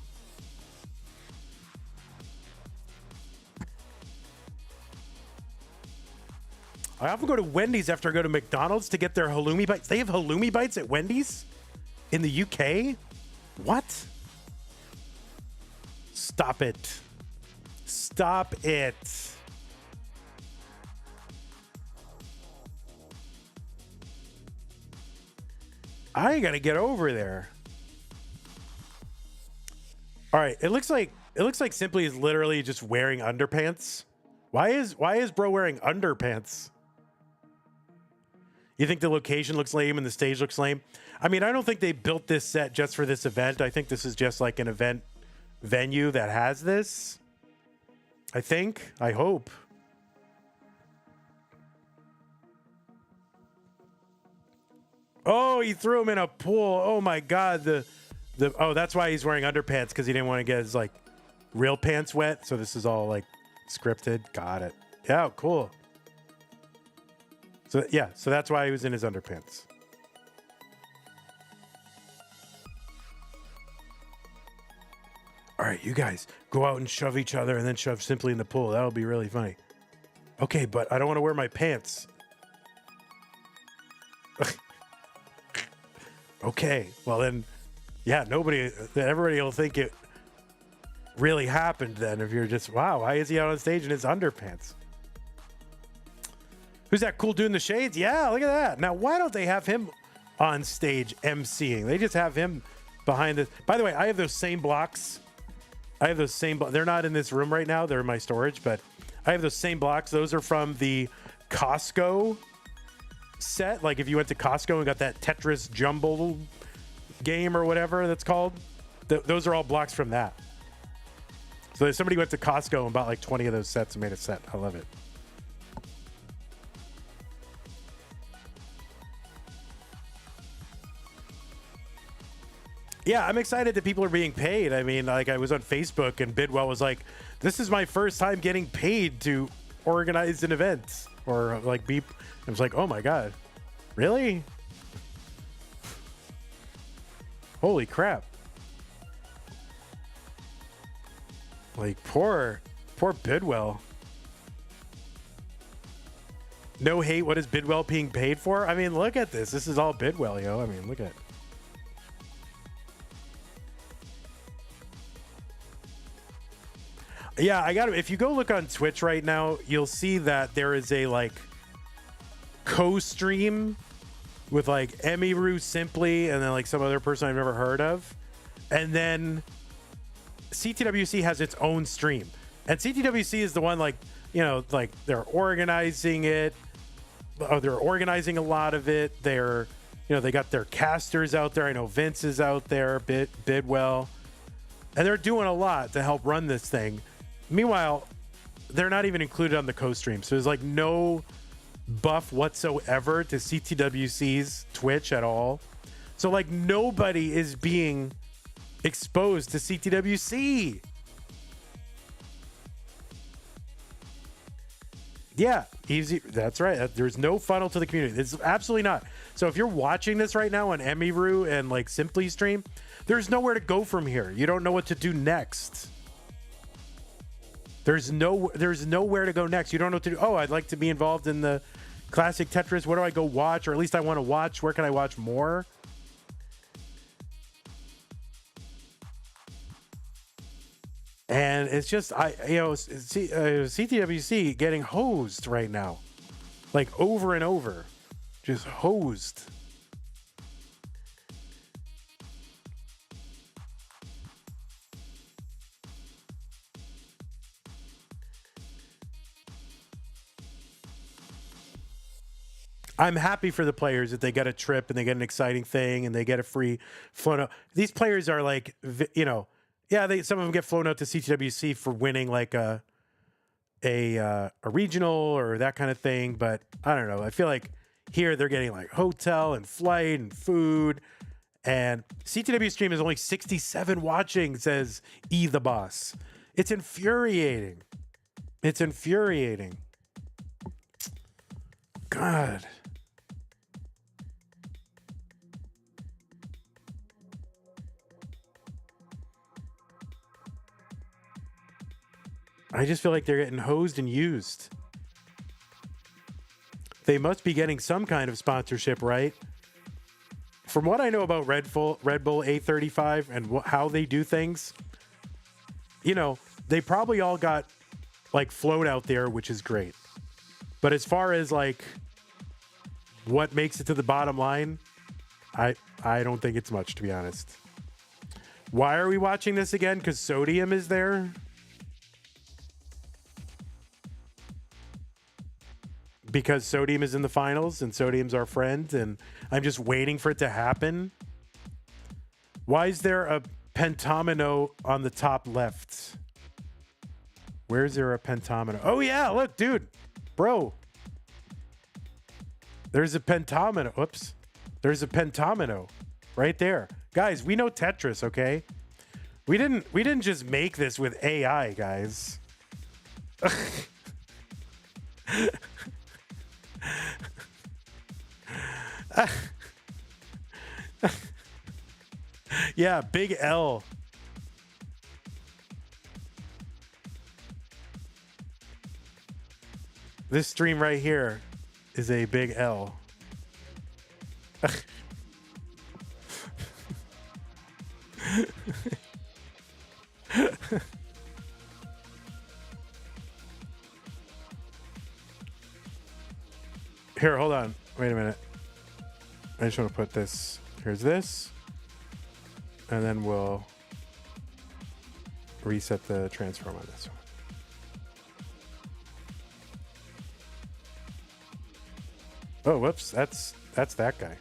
I often go to Wendy's after I go to McDonald's to get their halloumi bites. They have halloumi bites at Wendy's in the UK? What? Stop it. Stop it. I gotta get over there. All right, it looks like Simply is literally just wearing underpants. Why is bro wearing underpants? You think the location looks lame and the stage looks lame? I mean, I don't think they built this set just for this event. I think this is just like an event venue that has this. I think. I hope. Oh, he threw him in a pool. Oh my God. Oh, that's why he's wearing underpants, because he didn't want to get his like real pants wet. So this is all like scripted. Got it. Yeah, cool. So yeah, so that's why he was in his underpants. All right, you guys go out and shove each other and then shove Simply in the pool. That'll be really funny. Okay, but I don't want to wear my pants. Okay, well then, yeah, everybody will think it really happened then if you're just, wow, why is he out on stage in his underpants? Who's that cool dude in the shades? Yeah, look at that. Now, why don't they have him on stage emceeing? They just have him behind this. By the way, I have those same blocks. They're not in this room right now. They're in my storage, but I have those same blocks. Those are from the Costco set. Like if you went to Costco and got that Tetris jumble game or whatever that's called, those are all blocks from that. So somebody went to Costco and bought like 20 of those sets and made a set. I love it. Yeah, I'm excited that people are being paid. I mean, like I was on Facebook and Bidwell was like, this is my first time getting paid to organize an event or like be. I was like, oh my God, really? Holy crap. Like poor Bidwell. No hate. What is Bidwell being paid for? I mean, look at this. This is all Bidwell, yo. I mean, look at it. Yeah, I got it. If you go look on Twitch right now, you'll see that there is a like co-stream with like Emiru Simply and then like some other person I've never heard of. And then CTWC has its own stream. And CTWC is the one like, you know, like they're organizing it. Oh, they're organizing a lot of it. They're, you know, they got their casters out there. I know Vince is out there, Bidwell. And they're doing a lot to help run this thing. Meanwhile, they're not even included on the co-stream. So there's like no buff whatsoever to CTWC's Twitch at all. So like nobody is being exposed to CTWC. Yeah, easy. That's right. There's no funnel to the community. It's absolutely not. So if you're watching this right now on Emiru and like Simply stream, there's nowhere to go from here. You don't know what to do next. There's nowhere to go next. You don't know what to do. Oh, I'd like to be involved in the classic Tetris. Where do I go watch? Or at least I want to watch. Where can I watch more? And it's just, CTWC getting hosed right now. Like over and over. Just hosed. I'm happy for the players that they get a trip and they get an exciting thing and they get a free flown out. These players are like, you know, yeah, some of them get flown out to CTWC for winning like a regional or that kind of thing. But I don't know. I feel like here they're getting like hotel and flight and food. And CTW stream is only 67 watching, says E the Boss. It's infuriating. It's infuriating. God. I just feel like they're getting hosed and used. They must be getting some kind of sponsorship, right? From what I know about Red Bull A35 and how they do things, you know, they probably all got like flown out there, which is great. But as far as like what makes it to the bottom line, I don't think it's much, to be honest. Why are we watching this again? Because Sodium is there? because Sodium is in the finals and Sodium's our friend and I'm just waiting for it to happen. Why is there a pentomino on the top left? Where's there a pentomino? Oh yeah, look, dude. Bro. There's a pentomino. Oops. There's a pentomino right there. Guys, we know Tetris, okay? We didn't just make this with AI, guys. Yeah, big L. This stream right here is a big L. Here, hold on. Wait a minute. I just want to put this. Here's this. And then we'll reset the transform on this one. Oh, whoops. That's that guy.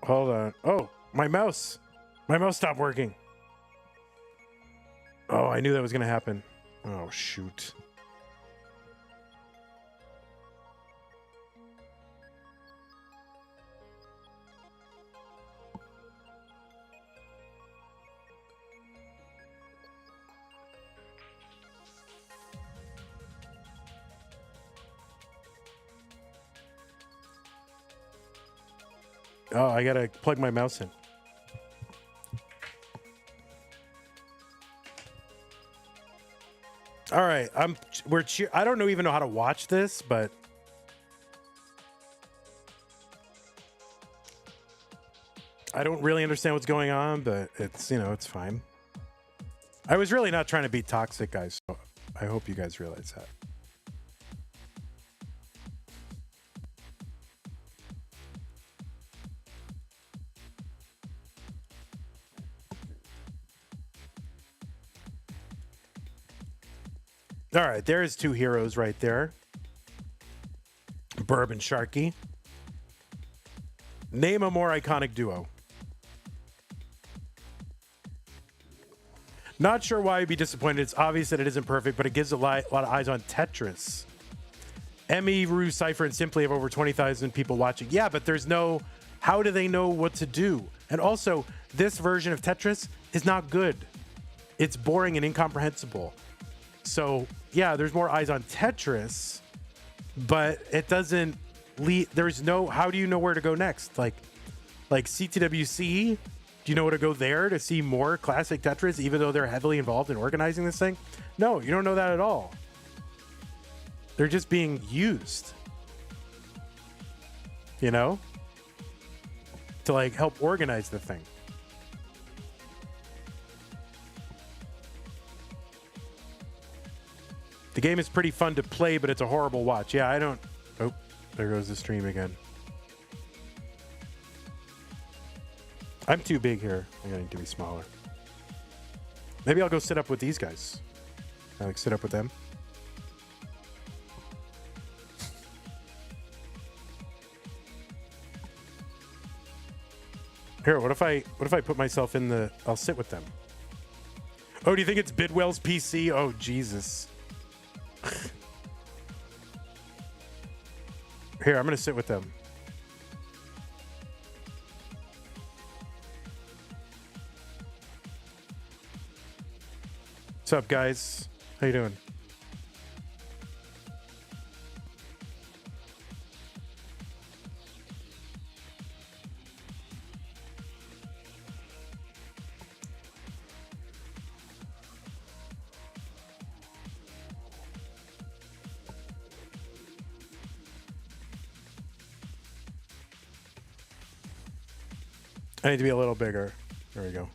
Hold on. Oh, my mouse. My mouse stopped working. Oh, I knew that was going to happen. Oh, shoot. Oh, I gotta plug my mouse in. All right, I don't even know how to watch this, but I don't really understand what's going on, but it's, it's fine. I was really not trying to be toxic, guys, so I hope you guys realize that. All right, there's two heroes right there. Burb and Sharky. Name a more iconic duo. Not sure why you'd be disappointed. It's obvious that it isn't perfect, but it gives a lot of eyes on Tetris. Emmy, Rue, Cypher, and Simply have over 20,000 people watching. Yeah, but there's no... How do they know what to do? And also, this version of Tetris is not good. It's boring and incomprehensible. So, yeah, there's more eyes on Tetris, but it doesn't lead... There's no... How do you know where to go next? Like CTWC, do you know where to go there to see more classic Tetris, even though they're heavily involved in organizing this thing? No, you don't know that at all. They're just being used, to help organize the thing. The game is pretty fun to play, but it's a horrible watch. Yeah, I don't... Oh, there goes the stream again. I'm too big here. I need to be smaller. Maybe I'll go sit up with these guys. I sit up with them. Here, what if I put myself in the... I'll sit with them. Oh, do you think it's Bidwell's PC? Oh, Jesus. Here, I'm going to sit with them. What's up, guys? How you doing? I need to be a little bigger. There we go.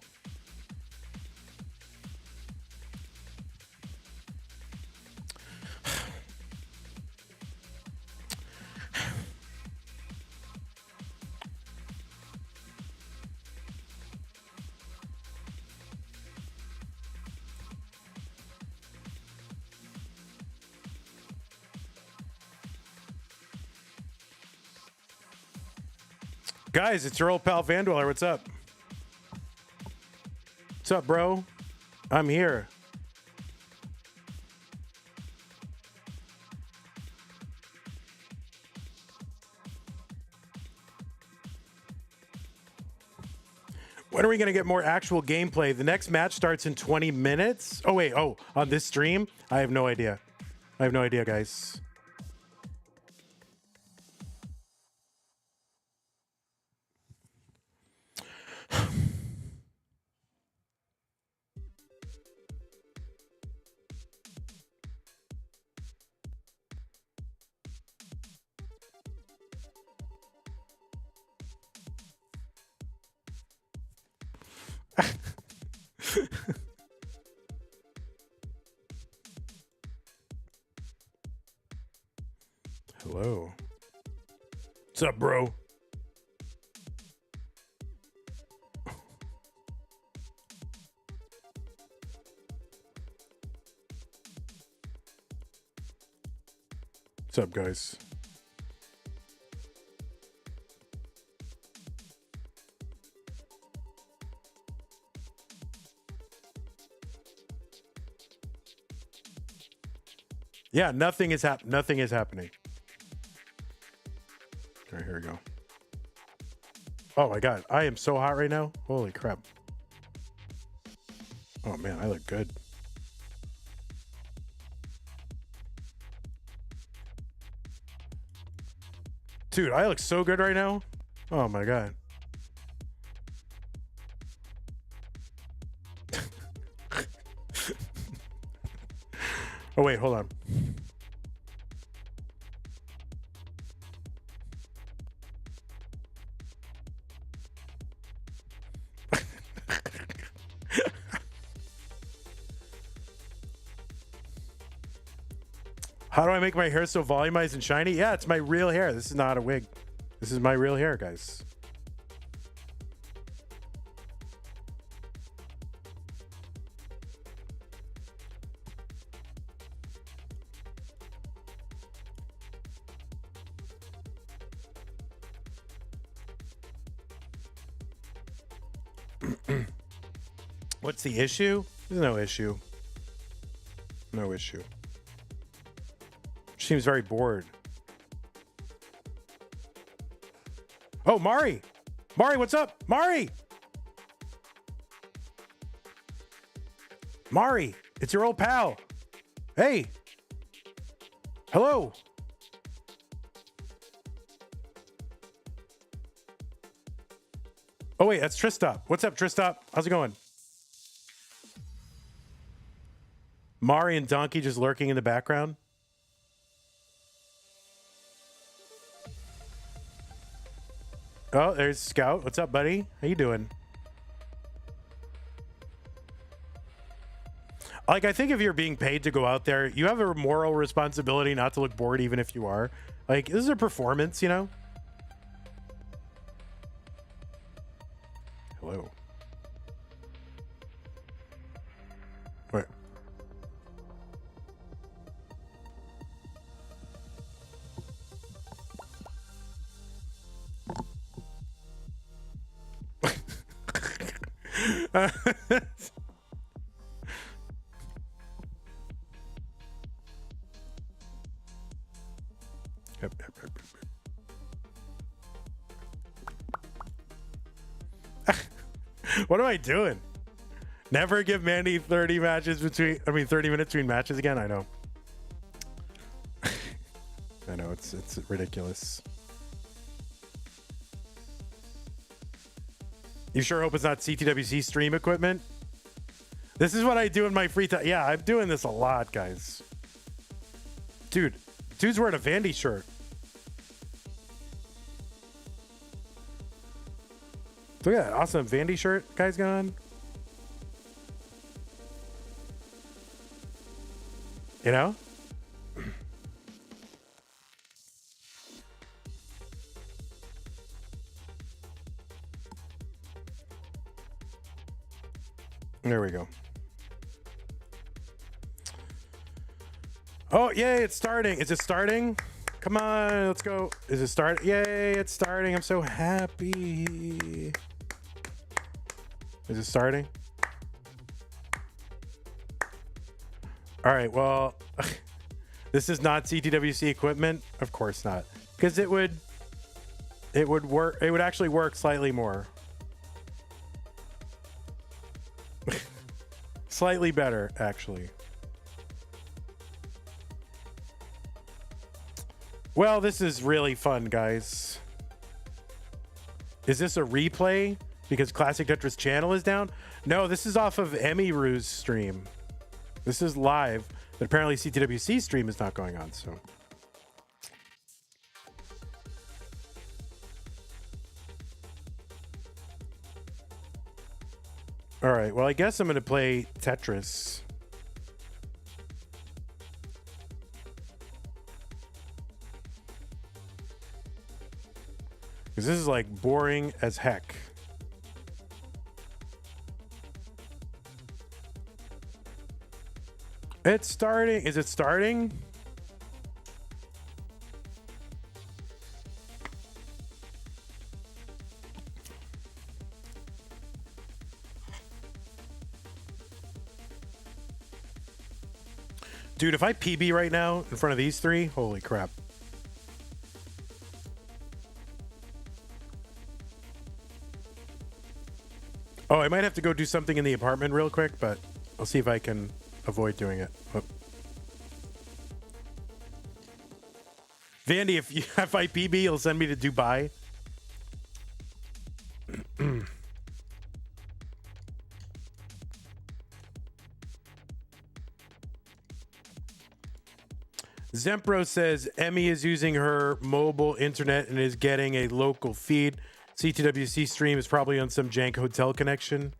Guys, it's your old pal Vandweller. What's up? What's up, bro? I'm here. When are we going to get more actual gameplay? The next match starts in 20 minutes. Oh, wait. Oh, on this stream? I have no idea. I have no idea, guys. Hello. What's up, bro? What's up, guys? Yeah, nothing is happening. All right, here we go. Oh my God, I am so hot right now. Holy crap. Oh man, I look good. Dude, I look so good right now. Oh my God. Oh wait, hold on. How do I make my hair so volumized and shiny? Yeah, it's my real hair. This is not a wig. This is my real hair, guys. What's the issue? There's no issue. No issue. She seems very bored. Oh, Mari! Mari, what's up? Mari! Mari, it's your old pal. Hey! Hello! Oh, wait, that's Tristop. What's up, Tristop? How's it going? Mari and Donkey just lurking in the background. Oh, there's Scout. What's up, buddy? How you doing? Like, I think if you're being paid to go out there, you have a moral responsibility not to look bored even if you are. Like, this is a performance, you know? Hello. Wait. What am I doing? Never give Mandy 30 minutes between matches again. I know. I know it's ridiculous. You sure hope it's not CTWC stream equipment? This is what I do in my free time. Yeah, I'm doing this a lot, guys. Dude's wearing a Vandy shirt. Look at that awesome Vandy shirt guy's got on. You know? There we go. Oh, yay, it's starting. Is it starting? Come on, let's go. Is it starting? Yay, it's starting. I'm so happy. Is it starting? All right, well, this is not CTWC equipment. Of course not. Because it would work. It would actually work slightly more. Slightly better, actually. Well, this is really fun, guys. Is this a replay because Classic Tetris channel is down? No, this is off of Emiru's stream. This is live, but apparently CTWC stream is not going on, so. All right, well, I guess I'm going to play Tetris. Because this is like boring as heck. It's starting. Is it starting? Dude, if I PB right now in front of these three, holy crap. Oh, I might have to go do something in the apartment real quick, but I'll see if I can avoid doing it. Oh. Vandy, if I PB, you'll send me to Dubai. Zempro says Emmy is using her mobile internet and is getting a local feed. CTWC stream is probably on some jank hotel connection.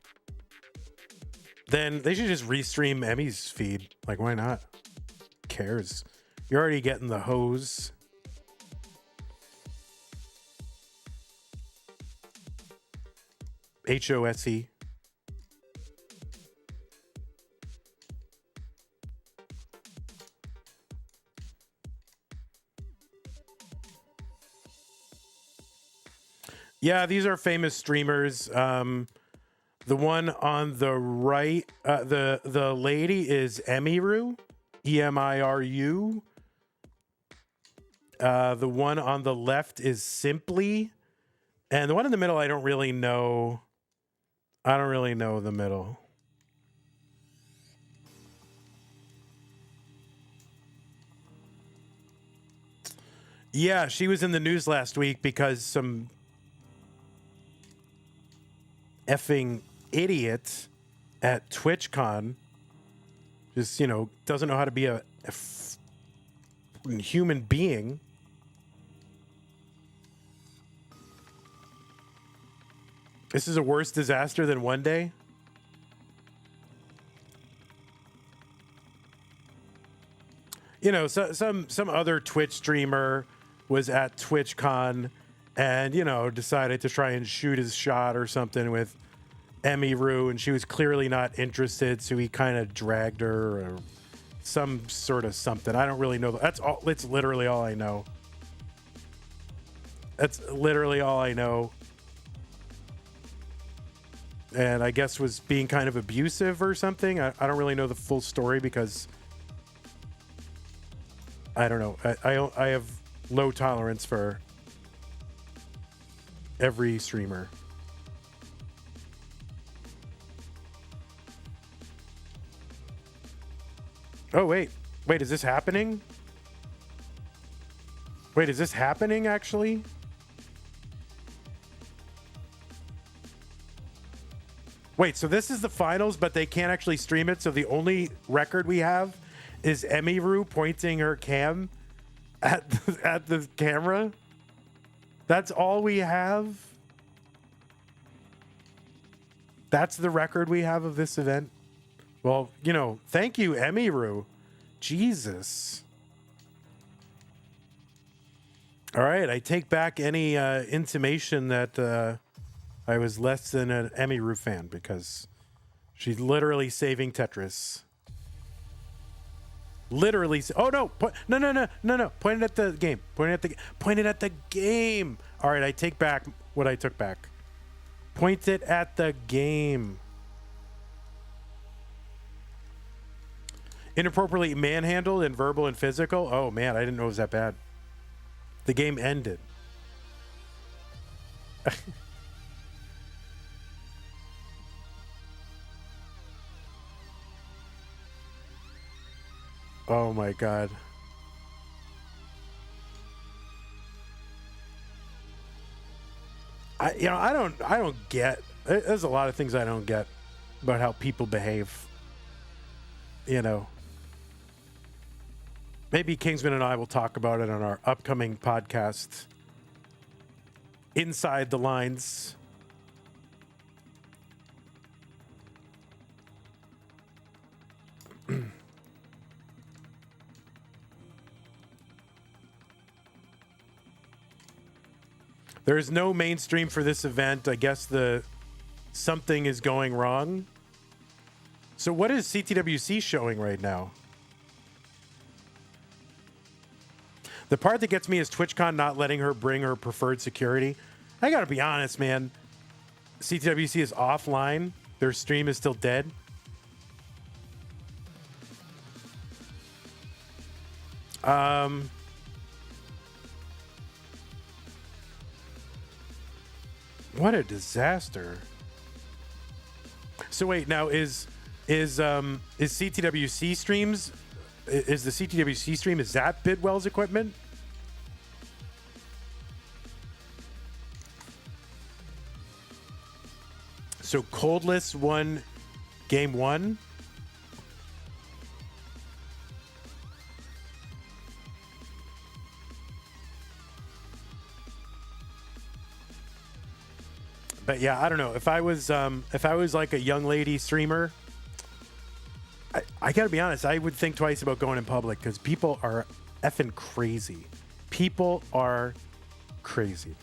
Then they should just restream Emmy's feed. Like, why not? Who cares? You're already getting the hose. HOSE. Yeah, these are famous streamers. The one on the right, the lady is Emiru, Emiru. The one on the left is Simply, and the one in the middle I don't really know. I don't really know the middle. Yeah, she was in the news last week because some effing idiot at TwitchCon just, you know, doesn't know how to be a human being. This is a worse disaster than one day. You know, so, some other Twitch streamer was at TwitchCon and, you know, decided to try and shoot his shot or something with Emiru, and she was clearly not interested, so he kind of dragged her or some sort of something. I don't really know. That's literally all I know. That's literally all I know. And I guess was being kind of abusive or something. I don't really know the full story because I don't know. I have low tolerance for every streamer. Oh, wait, is this happening? Wait, is this happening actually? Wait, so this is the finals, but they can't actually stream it. So the only record we have is Emiru pointing her cam at the camera. That's all we have. That's the record we have of this event. Well, you know, thank you, Emiru. Jesus. All right, I take back any intimation that I was less than an Emiru fan because she's literally saving Tetris. Literally. Oh no! No! Point it at the game. Point it at the game. All right, I take back what I took back. Point it at the game. Inappropriately manhandled in verbal and physical. Oh man, I didn't know it was that bad. The game ended. Oh my god. I don't get. There's a lot of things I don't get about how people behave. You know. Maybe Kingsman and I will talk about it on our upcoming podcast. Inside the Lines. There's no mainstream for this event. I guess something is going wrong. So what is CTWC showing right now? The part that gets me is TwitchCon not letting her bring her preferred security. I gotta be honest, man. CTWC is offline. Their stream is still dead. What a disaster. So wait, now is CTWC streams? Is the CTWC stream, is that Bidwell's equipment? So Coldless won game 1. But yeah, I don't know. If I was like a young lady streamer, I gotta be honest, I would think twice about going in public because people are effing crazy. People are crazy.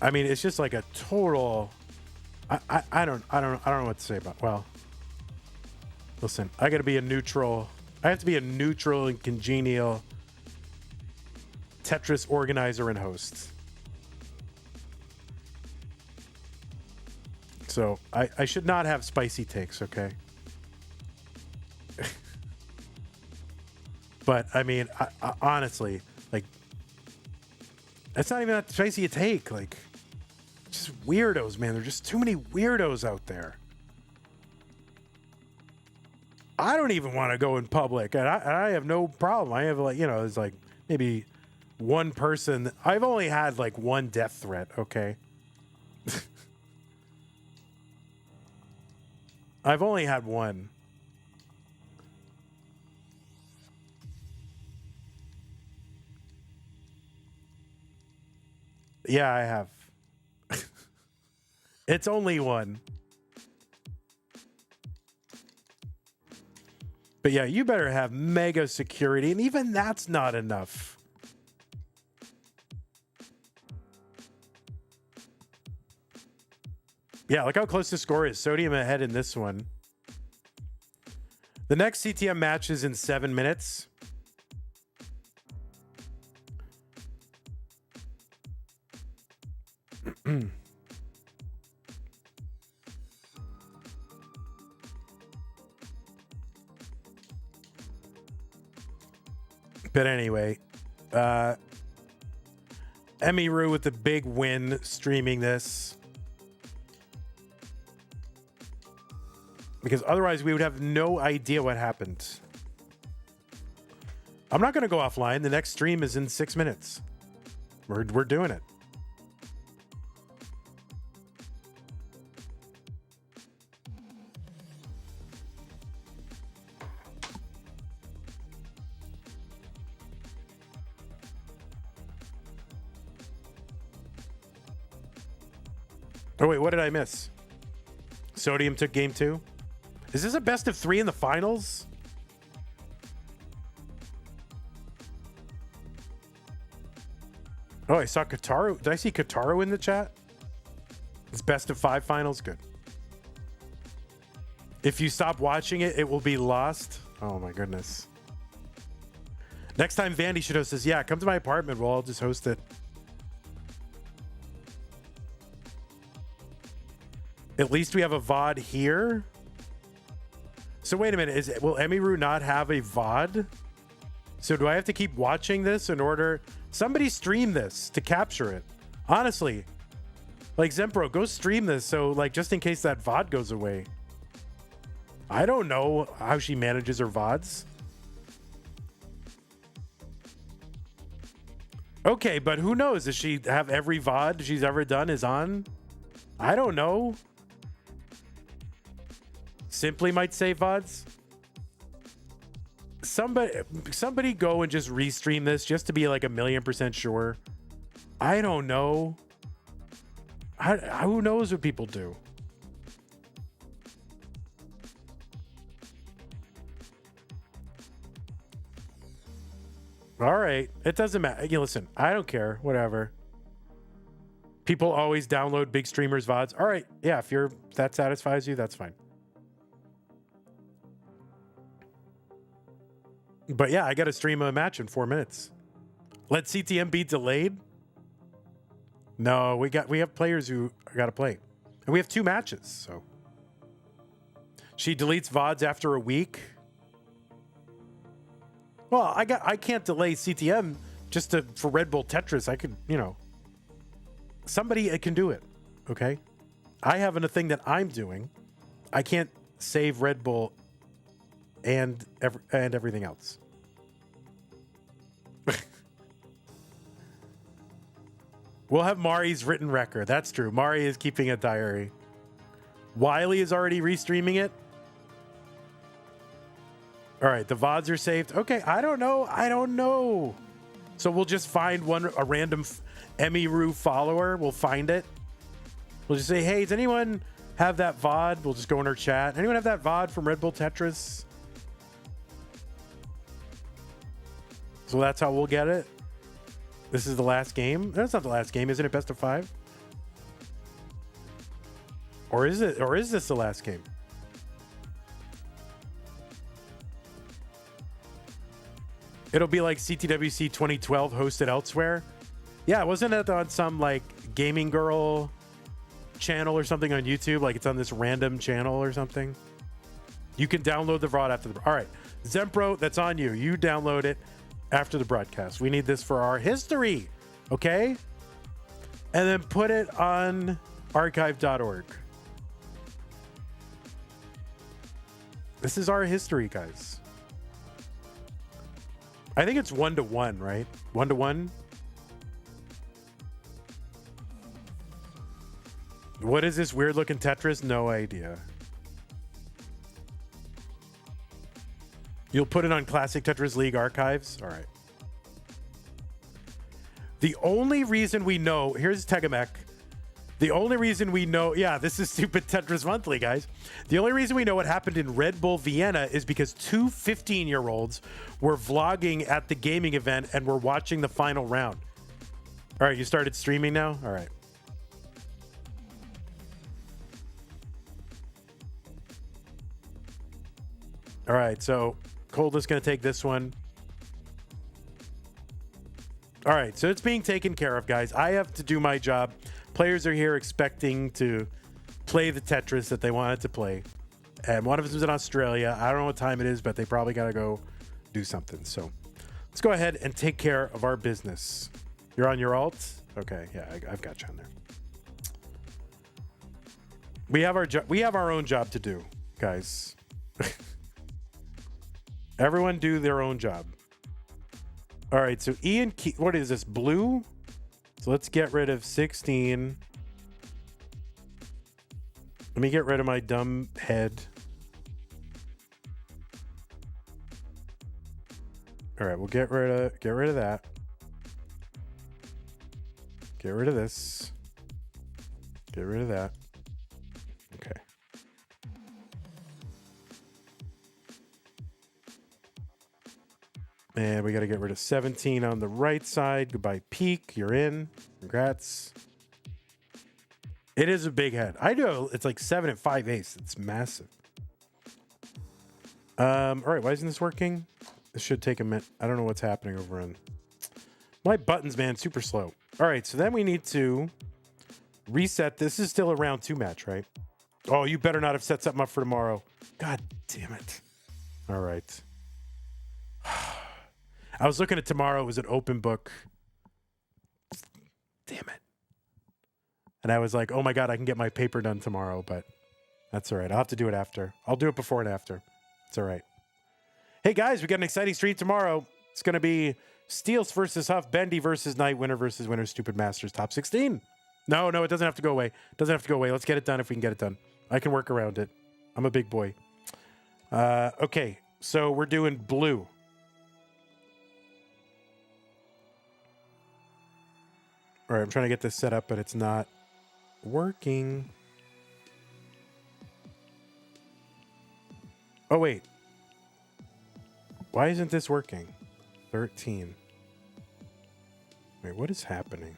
I mean, it's just like a total. I don't know what to say about. Well, listen, I got to be a neutral. I have to be a neutral and congenial Tetris organizer and host. So I should not have spicy takes, okay? But I mean, I honestly, like, that's not even that spicy a take. Like, just weirdos, man. There's just too many weirdos out there. I don't even want to go in public, and I have no problem. I have, like, you know, there's like maybe one person. I've only had like one death threat, okay? I've only had one. Yeah, I have. It's only one. But yeah, you better have mega security, and even that's not enough. Yeah, look how close the score is. Sodium ahead in this one. The next CTM match is in 7 minutes. But anyway, Emiru with the big win streaming this. Because otherwise we would have no idea what happened. I'm not going to go offline. The next stream is in 6 minutes. We're doing it. Oh, wait, what did I miss? Sodium took game 2. Is this a best of 3 in the finals? Oh, I saw Kataru. Did I see Kataru in the chat? It's best of 5 finals. Good. If you stop watching it, it will be lost. Oh, my goodness. Next time Vandy should host this. Yeah, come to my apartment. We'll all just host it. At least we have a VOD here. So wait a minute. Will Emiru not have a VOD? So do I have to keep watching this in order? Somebody stream this to capture it. Honestly. Like Zempro, go stream this. So like just in case that VOD goes away. I don't know how she manages her VODs. Okay, but who knows? Does she have every VOD she's ever done is on? I don't know. Simply might say VODs. Somebody go and just restream this just to be like 1,000,000% sure. I don't know. Who knows what people do? All right. It doesn't matter. Listen, I don't care. Whatever. People always download big streamers' VODs. All right. Yeah, if that satisfies you, that's fine. But yeah, I got to stream a match in 4 minutes. Let CTM be delayed? No, we have players who got to play. And we have 2 matches, so. She deletes VODs after a week. Well, I can't delay CTM just for Red Bull Tetris. I could, somebody can do it. Okay? I have a thing that I'm doing. I can't save Red Bull and everything else. We'll have Mari's written record. That's true. Mari is keeping a diary. Wiley is already restreaming it. All right, the VODs are saved. Okay, I don't know. So we'll just find a random Emiru follower. We'll find it. We'll just say, hey, does anyone have that VOD? We'll just go in our chat. Anyone have that VOD from Red Bull Tetris? So that's how we'll get it. This is the last game. That's not the last game, isn't it? Best of 5? Or is it? Or is this the last game? It'll be like CTWC 2012 hosted elsewhere. Yeah, wasn't it on some like gaming girl channel or something on YouTube? Like it's on this random channel or something. You can download the VOD after the. All right, Zempro, that's on you. You download it after the broadcast. We need this for our history, okay? And then put it on archive.org. This is our history, guys. I think it's 1-to-1, right? 1-to-1. What is this weird looking Tetris? No idea. You'll put it on Classic Tetris League archives? All right. The only reason we know, here's Tegamek. The only reason we know, yeah, this is stupid Tetris Monthly, guys. The only reason we know what happened in Red Bull Vienna is because 2 15-year-olds were vlogging at the gaming event and were watching the final round. All right, you started streaming now? All right. All right, so Coldest going to take this one. All right, so it's being taken care of, guys. I have to do my job. Players are here expecting to play the Tetris that they wanted to play. And one of them is in Australia. I don't know what time it is, but they probably got to go do something. So let's go ahead and take care of our business. You're on your alt? Okay, yeah, I've got you on there. We have our own job to do, guys. Everyone do their own job. All right, so Iankeith, what is this, blue? So let's get rid of 16. Let me get rid of my dumb head. All right, we'll get rid of that. Get rid of this. Get rid of that. Okay. And we got to get rid of 17 on the right side. Goodbye, Peak. You're in. Congrats. It is a big head. I do. It's like 7 and 5 ace. It's massive. All right. Why isn't this working? This should take a minute. I don't know what's happening over on my buttons, man. Super slow. All right. So then we need to reset. This is still a round 2 match, right? Oh, you better not have set something up for tomorrow. God damn it. All right. I was looking at tomorrow. It was an open book. Damn it. And I was like, oh my God, I can get my paper done tomorrow, but that's all right. I'll have to do it after. I'll do it before and after. It's all right. Hey guys, we got an exciting stream tomorrow. It's going to be Steels versus Huff, Bendy versus Knight, winner versus winner, Stupid Masters, top 16. No, it doesn't have to go away. It doesn't have to go away. Let's get it done if we can get it done. I can work around it. I'm a big boy. Okay, so we're doing blue. All right, I'm trying to get this set up, but it's not working. Oh, wait. Why isn't this working? 13. Wait, what is happening?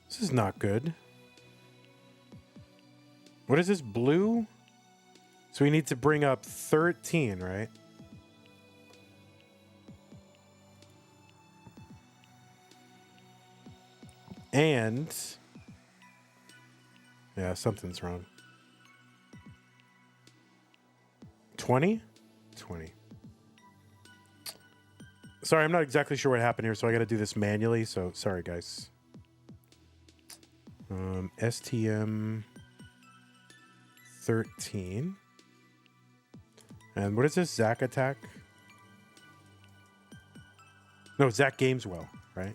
This is not good. What is this, blue? So we need to bring up 13, right? And yeah, something's wrong. 20? 20. Sorry, I'm not exactly sure what happened here, so I got to do this manually. So sorry, guys. STM 13. And what is this? Zachattack? No, Zach Gameswell, right?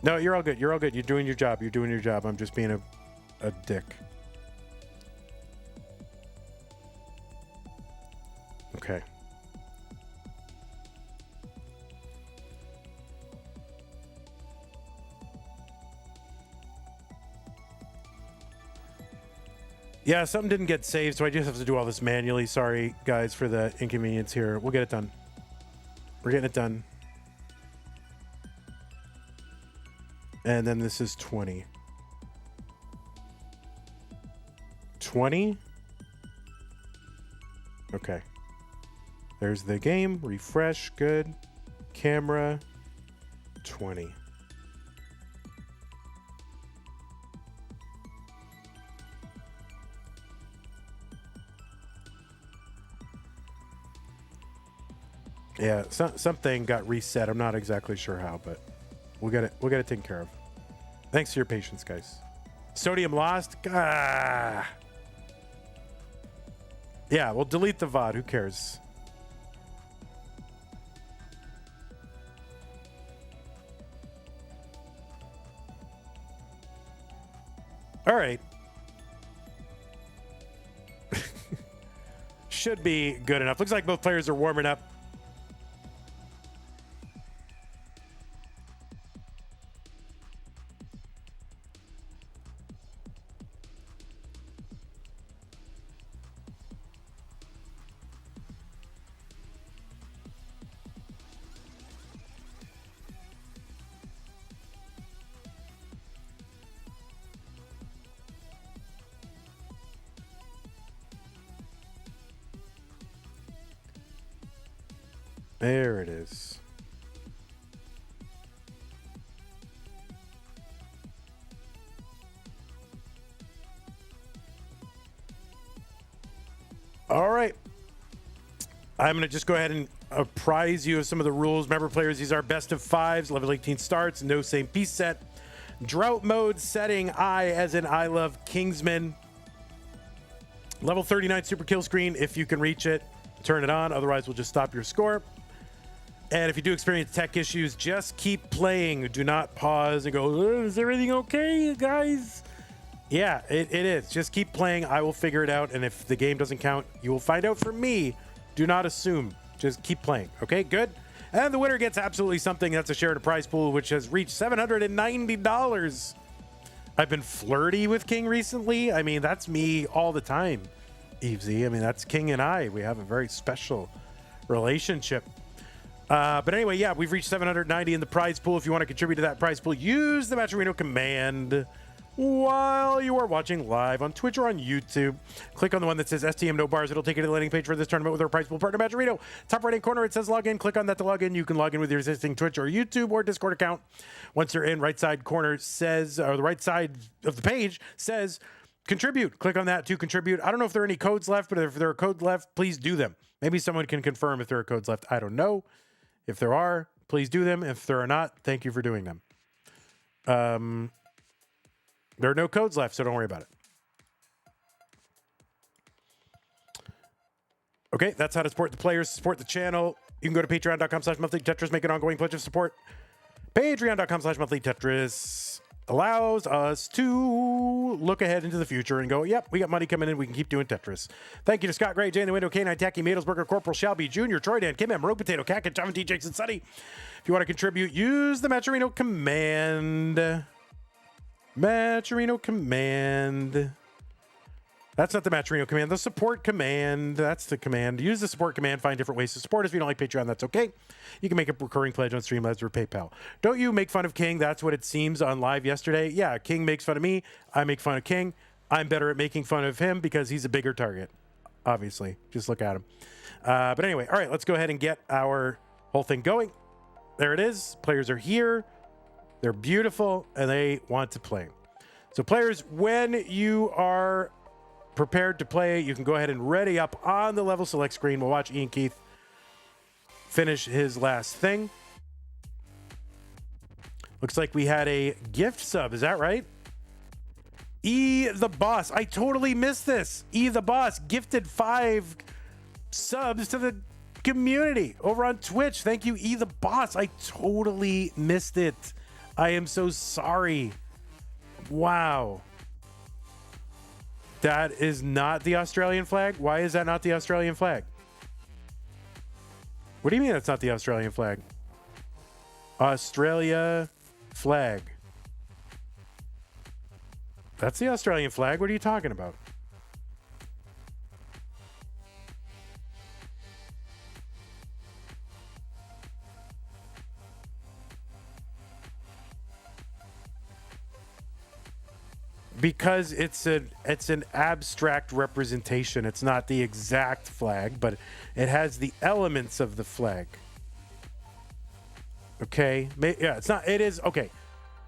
No, you're all good. You're all good. You're doing your job. You're doing your job. I'm just being a dick. Okay. Yeah, something didn't get saved, so I just have to do all this manually. Sorry, guys, for the inconvenience here. We'll get it done. We're getting it done. And then this is 20. 20? Okay. There's the game. Refresh. Good. Camera. 20. Yeah, something got reset. I'm not exactly sure how, but we'll get it taken care of. Thanks for your patience, guys. Sodium lost. Ah. Yeah, we'll delete the VOD. Who cares? All right. Should be good enough. Looks like both players are warming up. There it is. All right. I'm going to just go ahead and apprise you of some of the rules. Remember, players, these are best of fives. Level 18 starts. No same piece set. Drought mode setting I as in I love Kingsman. Level 39 super kill screen. If you can reach it, turn it on. Otherwise, we'll just stop your score. And if you do experience tech issues, just keep playing. Do not pause and go, is everything okay, guys? Yeah, it is. Just keep playing. I will figure it out. And if the game doesn't count, you will find out from me. Do not assume. Just keep playing. Okay, good. And the winner gets absolutely something. That's a share of the prize pool, which has reached $790. I've been flirty with King recently. I mean, that's me all the time, Evesy. I mean, that's King and I. We have a very special relationship. But anyway, yeah, we've reached 790 in the prize pool. If you want to contribute to that prize pool, use the Matcherino command while you are watching live on Twitch or on YouTube. Click on the one that says STM No Bars. It'll take you to the landing page for this tournament with our prize pool partner, Matcherino. Top right-hand corner, it says log in. Click on that to log in. You can log in with your existing Twitch or YouTube or Discord account. Once you're in, right side corner says, or the right side of the page says contribute. Click on that to contribute. I don't know if there are any codes left, but if there are codes left, please do them. Maybe someone can confirm if there are codes left. I don't know. If there are, please do them. If there are not, thank you for doing them. There are no codes left, so don't worry about it. Okay, that's how to support the players, support the channel. You can go to patreon.com/monthly Tetris, make an ongoing pledge of support. Patreon.com/monthly Tetris allows us to look ahead into the future and go, yep, we got money coming in. We can keep doing Tetris. Thank you to Scott Gray, Jay in the Window, K9, Tacky, Madelsberger, Corporal Shelby, Jr., Troy Dan, Kim M, Rogue Potato, Cat, John D, Jason, Sunny. If you want to contribute, use the Matcherino command. Matcherino command. That's not the Matcherino command. The support command. That's the command. Use the support command. Find different ways to support us. If you don't like Patreon, that's okay. You can make a recurring pledge on Streamlabs or PayPal. Don't you make fun of King? That's what it seems on live yesterday. Yeah, King makes fun of me. I make fun of King. I'm better at making fun of him because he's a bigger target. Obviously. Just look at him. But anyway, all right, let's go ahead and get our whole thing going. There it is. Players are here. They're beautiful, and they want to play. So players, when you are prepared to play, you can go ahead and ready up on the level select screen. We'll watch Iankeith finish his last thing. Looks like we had a gift sub. Is that right? E the Boss. I totally missed this. E the Boss gifted 5 subs to the community over on Twitch. Thank you, E the Boss. I totally missed it. I am so sorry. Wow. That is not the Australian flag? Why is that not the Australian flag? What do you mean that's not the Australian flag? Australia flag. That's the Australian flag. What are you talking about? Because it's an abstract representation. It's not the exact flag, but it has the elements of the flag. Okay. Yeah, it's not. It is okay.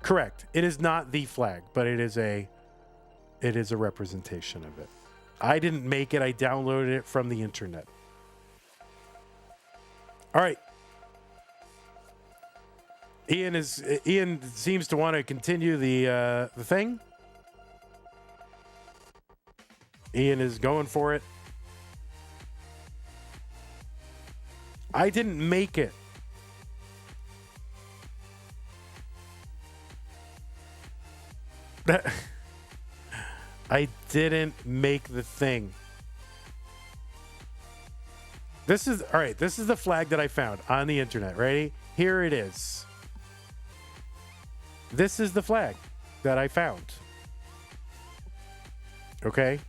Correct. It is not the flag, but it is a representation of it. I didn't make it. I downloaded it from the internet. All right. Ian seems to want to continue the thing. Ian is going for it. I didn't make it. I didn't make the thing. This is all right. This is the flag that I found on the internet. Ready? Here it is. This is the flag that I found. Okay.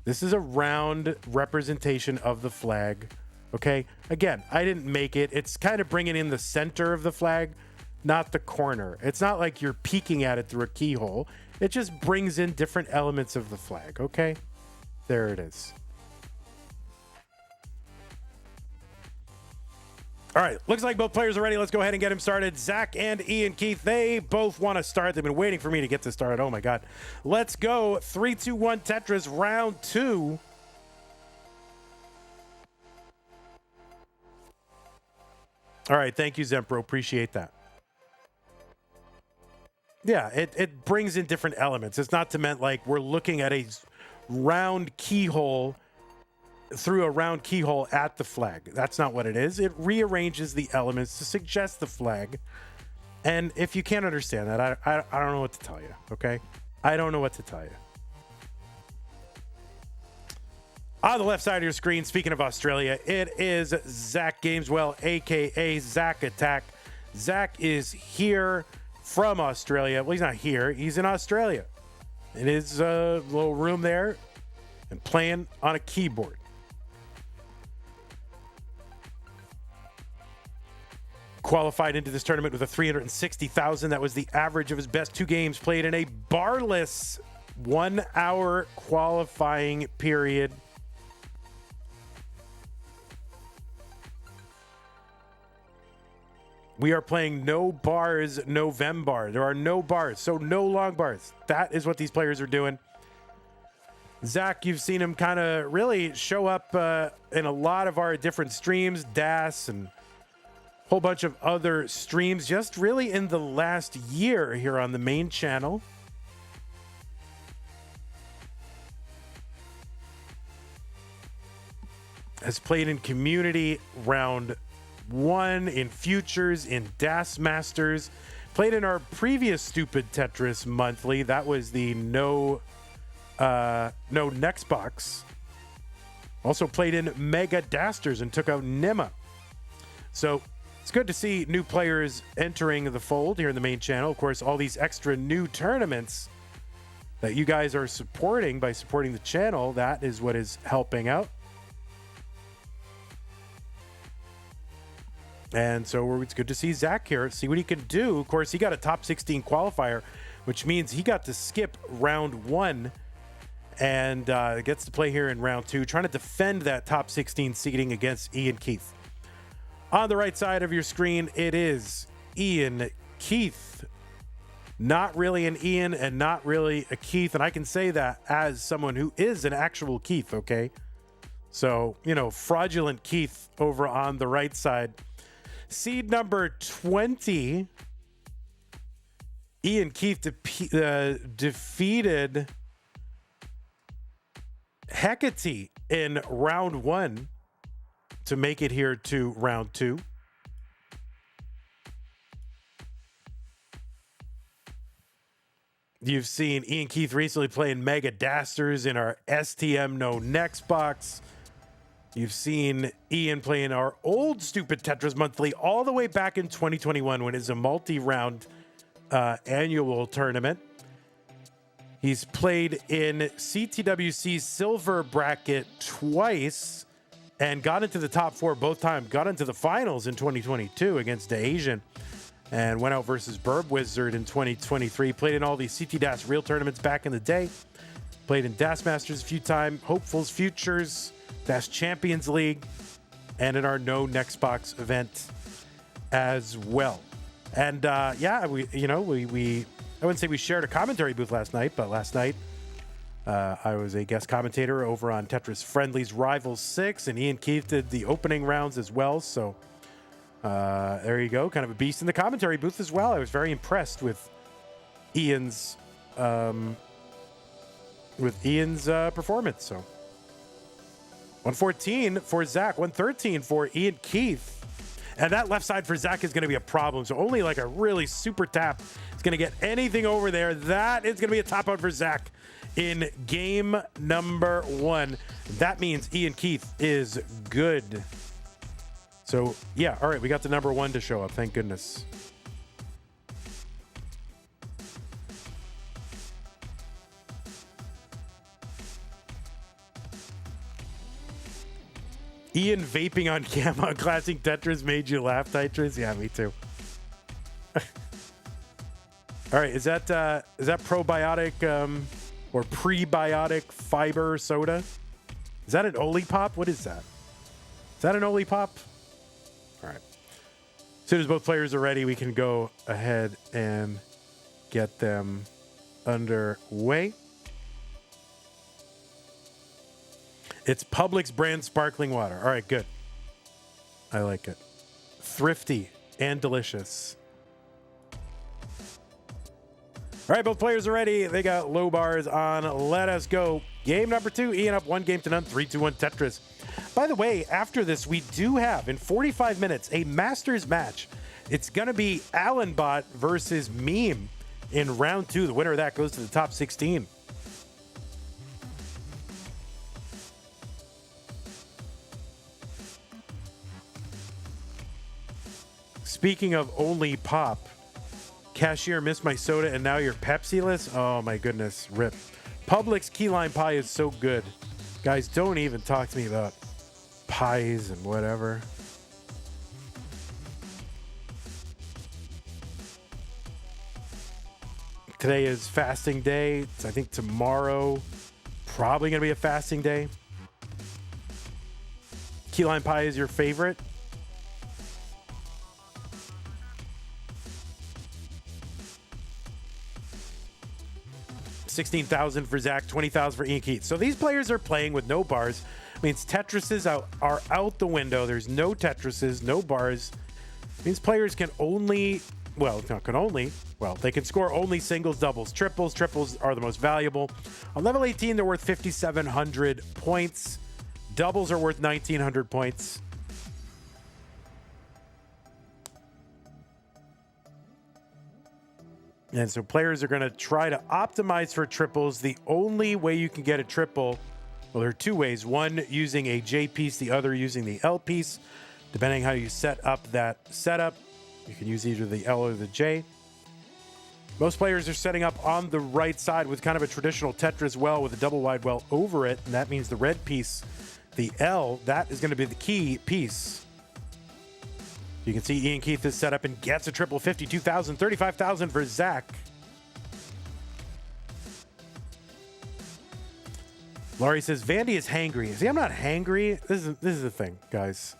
This is a round representation of the flag. Okay. Again, I didn't make it. It's kind of bringing in the center of the flag, not the corner. It's not like you're peeking at it through a keyhole. It just brings in different elements of the flag. Okay. There it is. All right, looks like both players are ready. Let's go ahead and get him started. Zach and Iankeith, they both want to start. They've been waiting for me to get this started. Oh, my God. Let's go. 3, 2, 1, Tetris, round 2. All right, thank you, Zempro. Appreciate that. Yeah, it brings in different elements. It's not meant like we're looking at a round keyhole through a round keyhole at the flag. That's not what it is. It rearranges the elements to suggest the flag. And if you can't understand that, I don't know what to tell you, okay? I don't know what to tell you. On the left side of your screen, speaking of Australia, it is Zach Gameswell, a.k.a. Zachattack. Zach is here from Australia. Well, he's not here. He's in Australia. In his little room there and playing on a keyboard. Qualified into this tournament with a 360,000. That was the average of his best 2 games played in a barless 1-hour qualifying period. We are playing no bars, no Vem bar. There are no bars, so no long bars. That is what these players are doing. Zach, you've seen him kind of really show up in a lot of our different streams, DAS and a whole bunch of other streams, just really in the last year here on the main channel. Has played in community round 1, in futures, in DAS Masters. Played in our previous Stupid Tetris monthly. That was the no next box. Also played in Mega Dasters and took out Nima. So it's good to see new players entering the fold here in the main channel. Of course, all these extra new tournaments that you guys are supporting by supporting the channel, that is what is helping out. And so it's good to see Zach here, see what he can do. Of course, he got a top 16 qualifier, which means he got to skip round 1 and gets to play here in round 2, trying to defend that top 16 seeding against Iankeith. On the right side of your screen, it is Iankeith. Not really an Ian and not really a Keith. And I can say that as someone who is an actual Keith, okay? So, you know, fraudulent Keith over on the right side. Seed number 20, Iankeith defeated Hecate in round 1 to make it here to round 2. You've seen Iankeith recently playing Mega Dasters in our STM No Next box. You've seen Ian playing our old Stupid Tetris monthly all the way back in 2021 when it's a multi-round annual tournament. He's played in CTWC's silver bracket twice and got into the top 4 both times. Got into the finals in 2022 against the Asian and went out versus Burb Wizard in 2023. Played in all these CT DAS real tournaments back in the day. Played in DAS Masters a few times, Hopefuls Futures, DAS Champions League, and in our No Next Box event as well. And yeah, we I wouldn't say we shared a commentary booth last night, but last night I was a guest commentator over on Tetris Friendly's Rivals 6, and Iankeith did the opening rounds as well. So there you go, kind of a beast in the commentary booth as well. I was very impressed with Ian's performance. So 114 for Zach, 113 for Iankeith. And that left side for Zach is going to be a problem. So only like a really super tap is going to get anything over there. That is going to be a top out for Zach in game number 1. That means Iankeith is good. So yeah, all right, we got the number 1 to show up. Thank goodness. Ian vaping on cam on Classic Tetris made you laugh, Tetris? Yeah, me too. All right, is that probiotic or prebiotic fiber soda? Is that an Olipop? What is that? Is that an Olipop? All right. As soon as both players are ready, we can go ahead and get them underway. It's Publix brand sparkling water. All right, good. I like it. Thrifty and delicious. All right, both players are ready. They got low bars on. Let us go. Game number 2. Ian up 1 game to none. 3-2-1 Tetris. By the way, after this, we do have, in 45 minutes, a Masters match. It's going to be Allenbot versus Meme in round 2. The winner of that goes to the top 16. Speaking of only pop, cashier missed my soda and now you're Pepsi-less? Oh my goodness, rip. Publix key lime pie is so good. Guys, don't even talk to me about pies and whatever. Today is fasting day. I think tomorrow probably going to be a fasting day. Key lime pie is your favorite? $16,000 for Zach, $20,000 for Iankeith. So these players are playing with no bars. Means Tetrises are out the window. There's no Tetrises, no bars. Means players can only, well, not can only, well, they can score only singles, doubles, triples. Triples are the most valuable. On level 18, they're worth 5,700 points. Doubles are worth 1,900 points. And so players are going to try to optimize for triples. The only way you can get a triple, well, there are two ways. One using a J piece, the other using the L piece. Depending how you set up that setup, you can use either the L or the J. Most players are setting up on the right side with kind of a traditional Tetris well with a double wide well over it. And that means the red piece, the L, that is going to be the key piece. You can see Iankeith is set up and gets a triple. 52,000, 35,000 for Zach. Laurie says, Vandy is hangry. See, I'm not hangry. This is the thing, guys.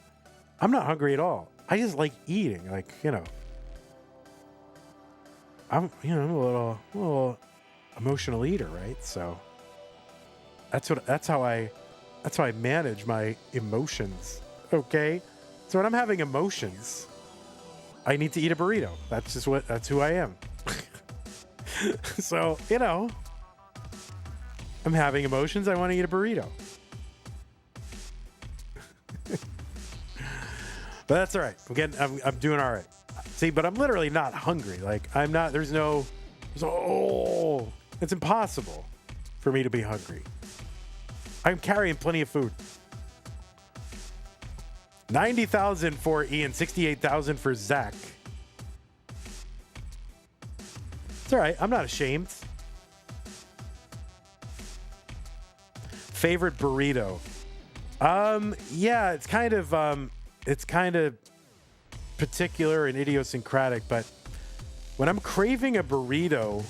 I'm not hungry at all. I just like eating. Like, you know. I'm a little emotional eater, right? So that's how I manage my emotions. Okay? So when I'm having emotions, I need to eat a burrito. That's who I am. So, you know, I'm having emotions. I want to eat a burrito. But that's all right. I'm doing all right. See, but I'm literally not hungry. Like I'm not, it's impossible for me to be hungry. I'm carrying plenty of food. 90,000 for Ian, 68,000 for Zach. It's all right. I'm not ashamed. Favorite burrito? Yeah, it's kind of particular and idiosyncratic, but when I'm craving a burrito,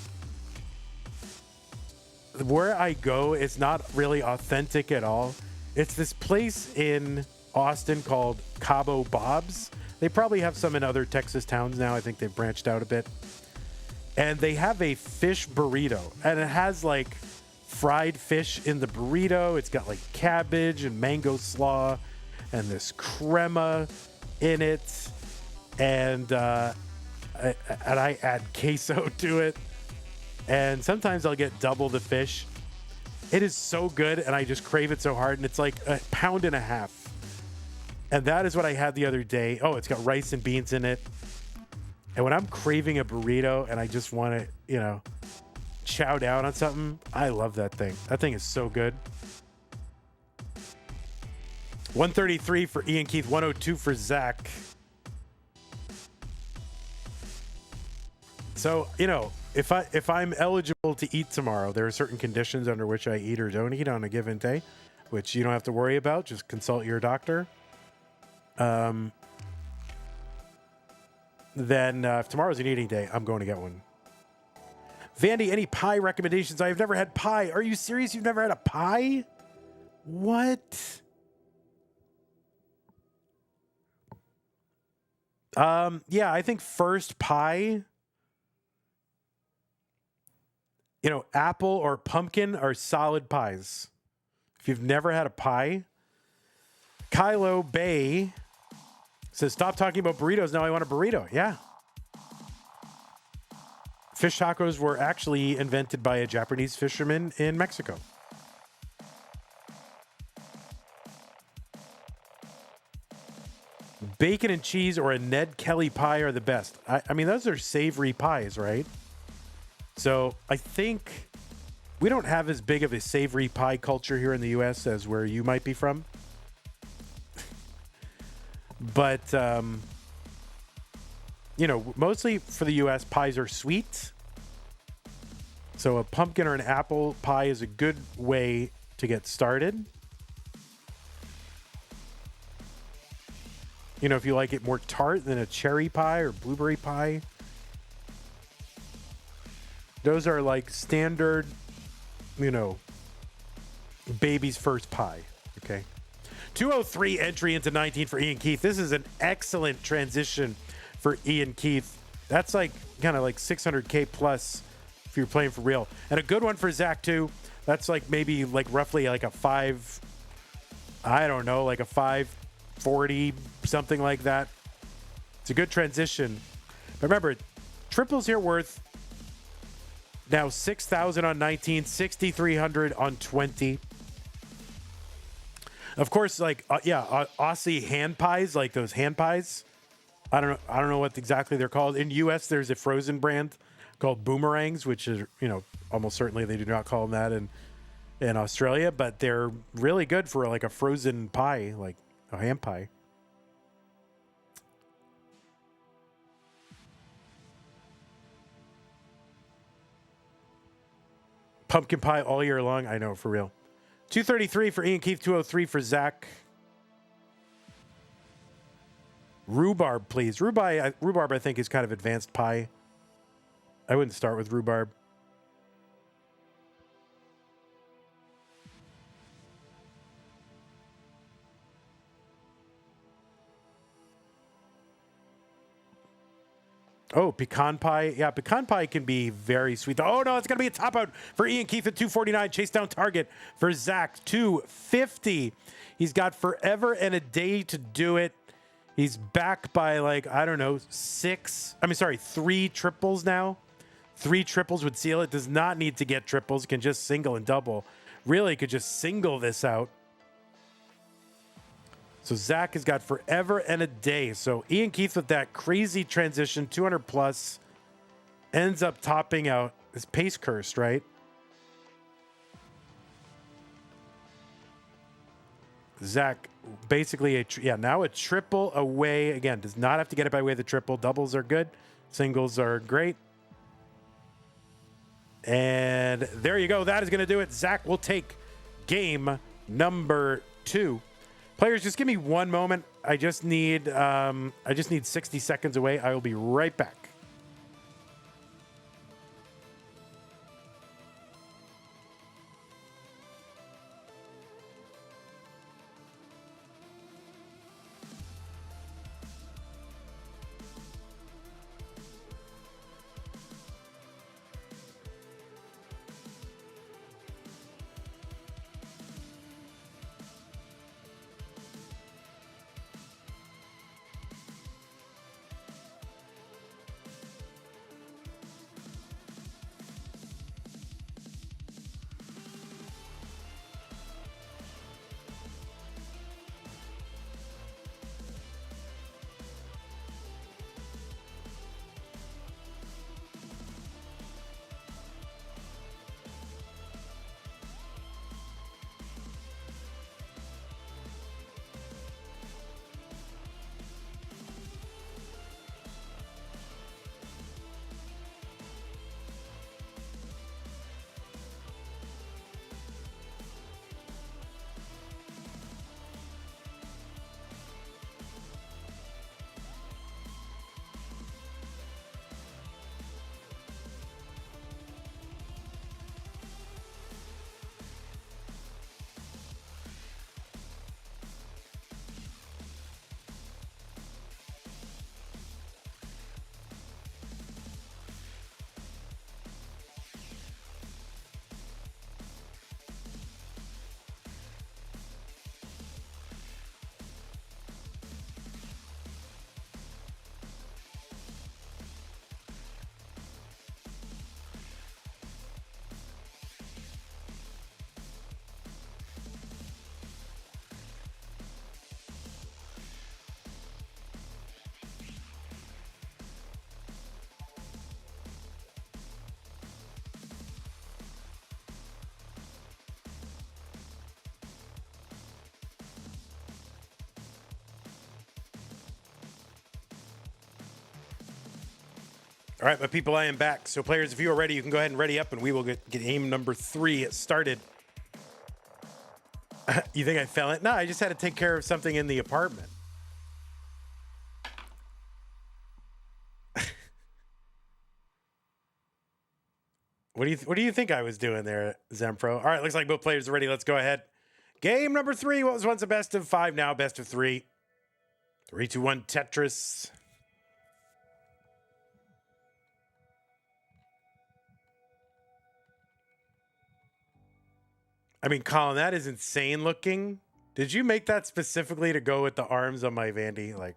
where I go, it's not really authentic at all. It's this place in Austin called Cabo Bob's. They probably have some in other Texas towns now. I think they've branched out a bit. And they have a fish burrito, and it has like fried fish in the burrito. It's got like cabbage and mango slaw and this crema in it. And I add queso to it. And sometimes I'll get double the fish. It is so good, and I just crave it so hard. And it's like a pound and a half. And that is what I had the other day. Oh, it's got rice and beans in it. And when I'm craving a burrito and I just want to, chow down on something, I love that thing. That thing is so good. 133 for Iankeith, 102 for Zach. So, if I'm eligible to eat tomorrow, there are certain conditions under which I eat or don't eat on a given day, which you don't have to worry about. Just consult your doctor. Then if tomorrow's an eating day, I'm going to get one. Vandy, any pie recommendations? I have never had pie. Are you serious? You've never had a pie? What? Yeah, I think first pie, apple or pumpkin are solid pies. If you've never had a pie, Kylo Bay says, stop talking about burritos. Now I want a burrito. Yeah. Fish tacos were actually invented by a Japanese fisherman in Mexico. Bacon and cheese or a Ned Kelly pie are the best. I mean, those are savory pies, right? So I think we don't have as big of a savory pie culture here in the U.S. as where you might be from. But you know, mostly for the US, pies are sweet. So a pumpkin or an apple pie is a good way to get started. You know, if you like it more tart than a cherry pie or blueberry pie. Those are like standard, you know, baby's first pie. Okay. 203 entry into 19 for Iankeith. This is an excellent transition for Iankeith. That's like kind of like 600K plus if you're playing for real. And a good one for Zach too. That's like maybe like roughly like a 5, I don't know, like a 540, something like that. It's a good transition. But remember, triples here worth now 6,000 on 19, 6,300 on 20. Of course, like Aussie hand pies, like those hand pies. I don't know what exactly they're called. In US, there's a frozen brand called Boomerangs, which is, you know, almost certainly they do not call them that in Australia, but they're really good for like a frozen pie, like a ham pie. Pumpkin pie all year long. I know, for real. 233 for Iankeith, 203 for Zach. Rhubarb, please. Rhubarb, I think, is kind of advanced pie. I wouldn't start with rhubarb. Oh, pecan pie. Yeah, pecan pie can be very sweet. Oh, no, it's going to be a top out for Iankeith at 249. Chase down target for Zach, 250. He's got forever and a day to do it. He's back by like, I don't know, 3 triples now. 3 triples would seal it. Does not need to get triples. Can just single and double. Really could just single this out. So Zach has got forever and a day. So Iankeith with that crazy transition, 200 plus, ends up topping out. His pace cursed, right? Zach basically now a triple away. Again, does not have to get it by way of the triple. Doubles are good. Singles are great. And there you go. That is going to do it. Zach will take game number 2. Players, just give me one moment. I just need 60 seconds away. I will be right back. All right, my people, I am back. So players, if you are ready, you can go ahead and ready up, and we will get game number 3 started. You think I fell it? No, I just had to take care of something in the apartment. What do you think I was doing there, Zempro? All right, looks like both players are ready. Let's go ahead. Game number 3. What was once a best of 5, now best of 3. 3, 2, 1, Tetris. I mean, Colin, that is insane looking. Did you make that specifically to go with the arms on my Vandy? Like,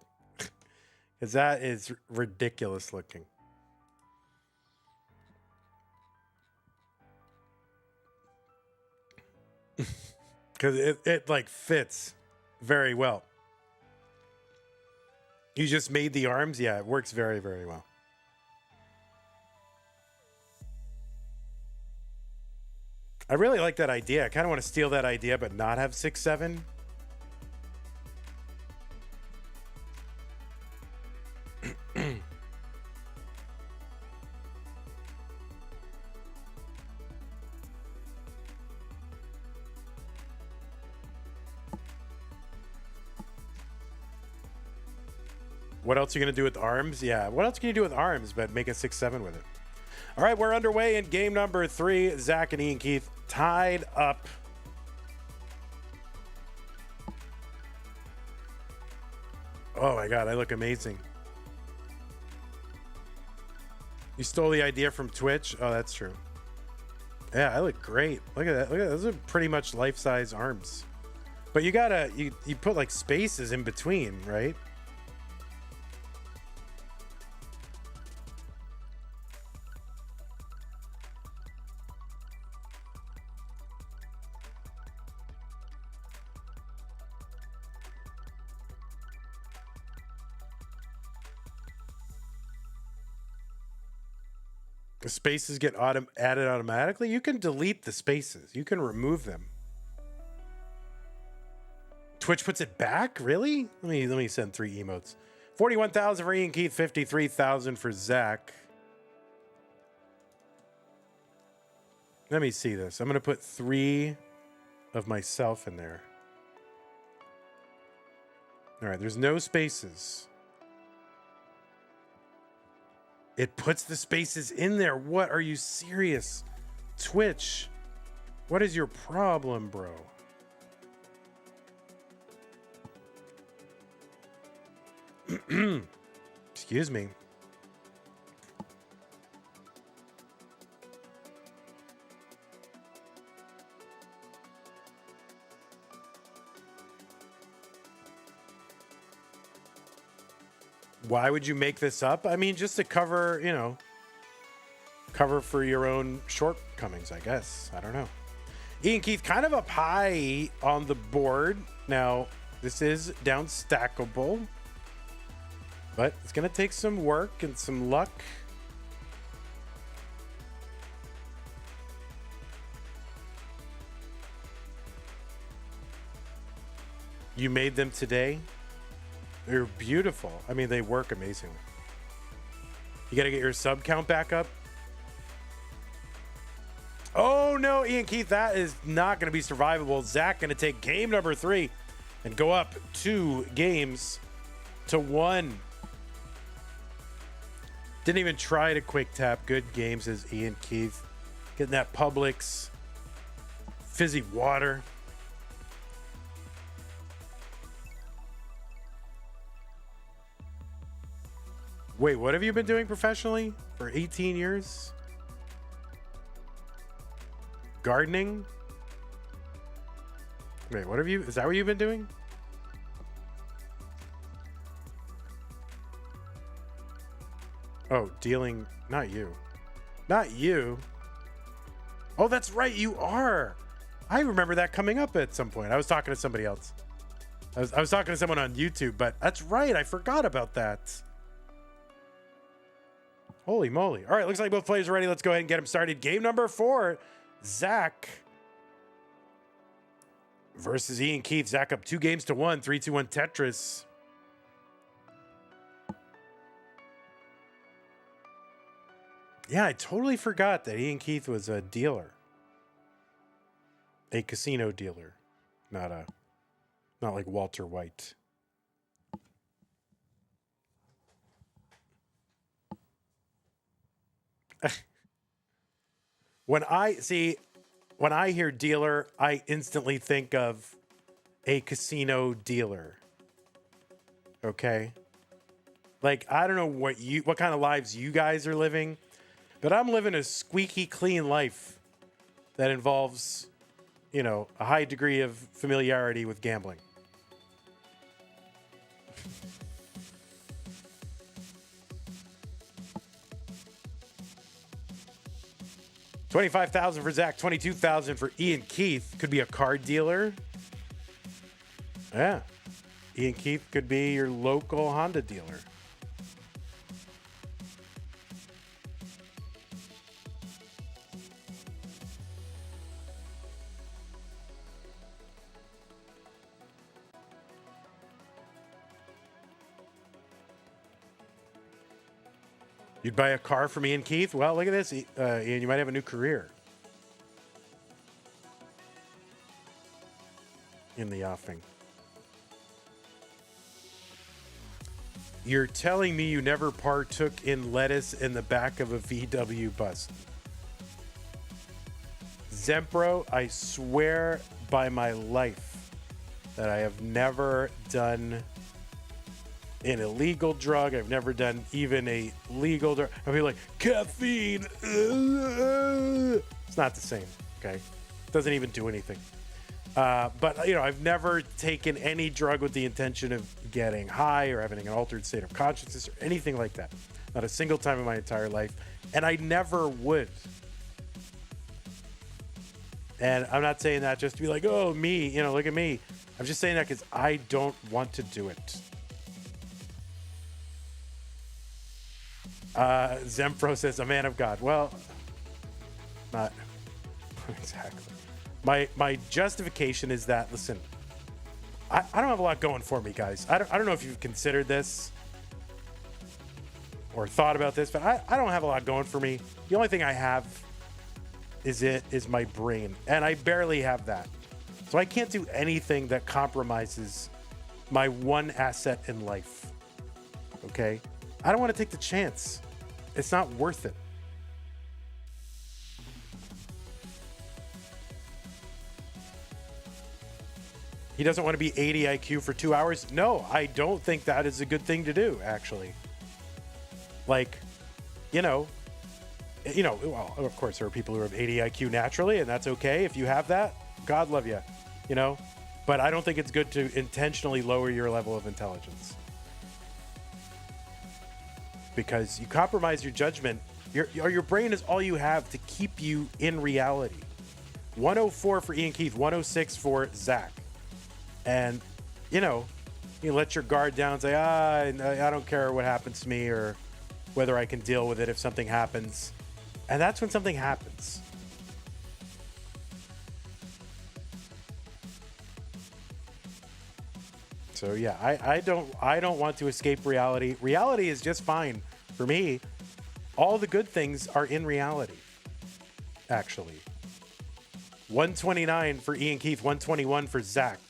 because that is ridiculous looking. Because it like fits very well. You just made the arms? Yeah, it works very, very well. I really like that idea. I kind of want to steal that idea, but not have 6-7. What else are you going to do with arms? Yeah, what else can you do with arms but make a 6-7 with it? All right, we're underway in game number 3. Zach and Iankeith tied up. Oh my God, I look amazing. You stole the idea from Twitch? Oh, that's true. Yeah, I look great. Look at that. Look at that. Those are pretty much life-size arms. But you gotta, you put like spaces in between, right? The spaces get added automatically. You can delete the spaces. You can remove them. Twitch puts it back? Really? Let me send 3 emotes. 41,000 for Iankeith, 53,000 for Zach. Let me see this. I'm going to put 3 of myself in there. All right, there's no spaces. It puts the spaces in there. What? Are you serious? Twitch, what is your problem, bro? Excuse me. Why would you make this up? I mean, just to cover, you know, cover for your own shortcomings, I guess. I don't know. Iankeith kind of up high on the board. Now, this is down stackable, but it's going to take some work and some luck. You made them today? They're beautiful. I mean, they work amazingly. You got to get your sub count back up. Oh, no, Iankeith, that is not going to be survivable. Zach going to take game number 3 and go up 2 games to 1. Didn't even try to quick tap. Good game, says Iankeith. Getting that Publix fizzy water. Wait, what have you been doing professionally for 18 years? Gardening? Wait, what have you, is that what you've been doing? Oh, dealing, not you. Not you. Oh, that's right, you are. I remember that coming up at some point. I was talking to somebody else. I was talking to someone on YouTube, but that's right, I forgot about that. Holy moly. All right, looks like both players are ready. Let's go ahead and get them started. Game number 4, Zach versus Iankeith. Zach up 2 games to 1, 3, 2, 1 Tetris. Yeah, I totally forgot that Iankeith was a dealer. A casino dealer. Not like Walter White. When I hear dealer, I instantly think of a casino dealer. Okay? Like, I don't know what kind of lives you guys are living, but I'm living a squeaky clean life that involves, a high degree of familiarity with gambling. $25,000 for Zach, $22,000 for Iankeith. Could be a card dealer. Yeah. Iankeith could be your local Honda dealer. You'd buy a car from Iankeith? Well, look at this, Ian. You might have a new career in the offing. You're telling me you never partook in lettuce in the back of a VW bus? Zempro, I swear by my life that I have never done an illegal drug. I've never done even a legal drug. I'll be like, caffeine. It's not the same, okay? It doesn't even do anything. But, I've never taken any drug with the intention of getting high or having an altered state of consciousness or anything like that. Not a single time in my entire life. And I never would. And I'm not saying that just to be like, oh, me, look at me. I'm just saying that because I don't want to do it. Zempro says, a man of God. Well, not exactly. My justification is that, listen, I don't have a lot going for me, guys. I don't know if you've considered this or thought about this, but I don't have a lot going for me. The only thing I have is my brain, and I barely have that. So I can't do anything that compromises my one asset in life. Okay? I don't want to take the chance. It's not worth it. He doesn't want to be 80 IQ for 2 hours. No, I don't think that is a good thing to do, actually. Like, well, of course, there are people who have 80 IQ naturally, and that's okay. If you have that, God love you, But I don't think it's good to intentionally lower your level of intelligence. Because you compromise your judgment. Your brain is all you have to keep you in reality. 104 for Iankeith, 106 for Zach. And, you let your guard down and say, I don't care what happens to me or whether I can deal with it if something happens. And that's when something happens. So yeah, I don't want to escape reality. Reality is just fine for me. All the good things are in reality, actually. 129 for Iankeith, 121 for Zach.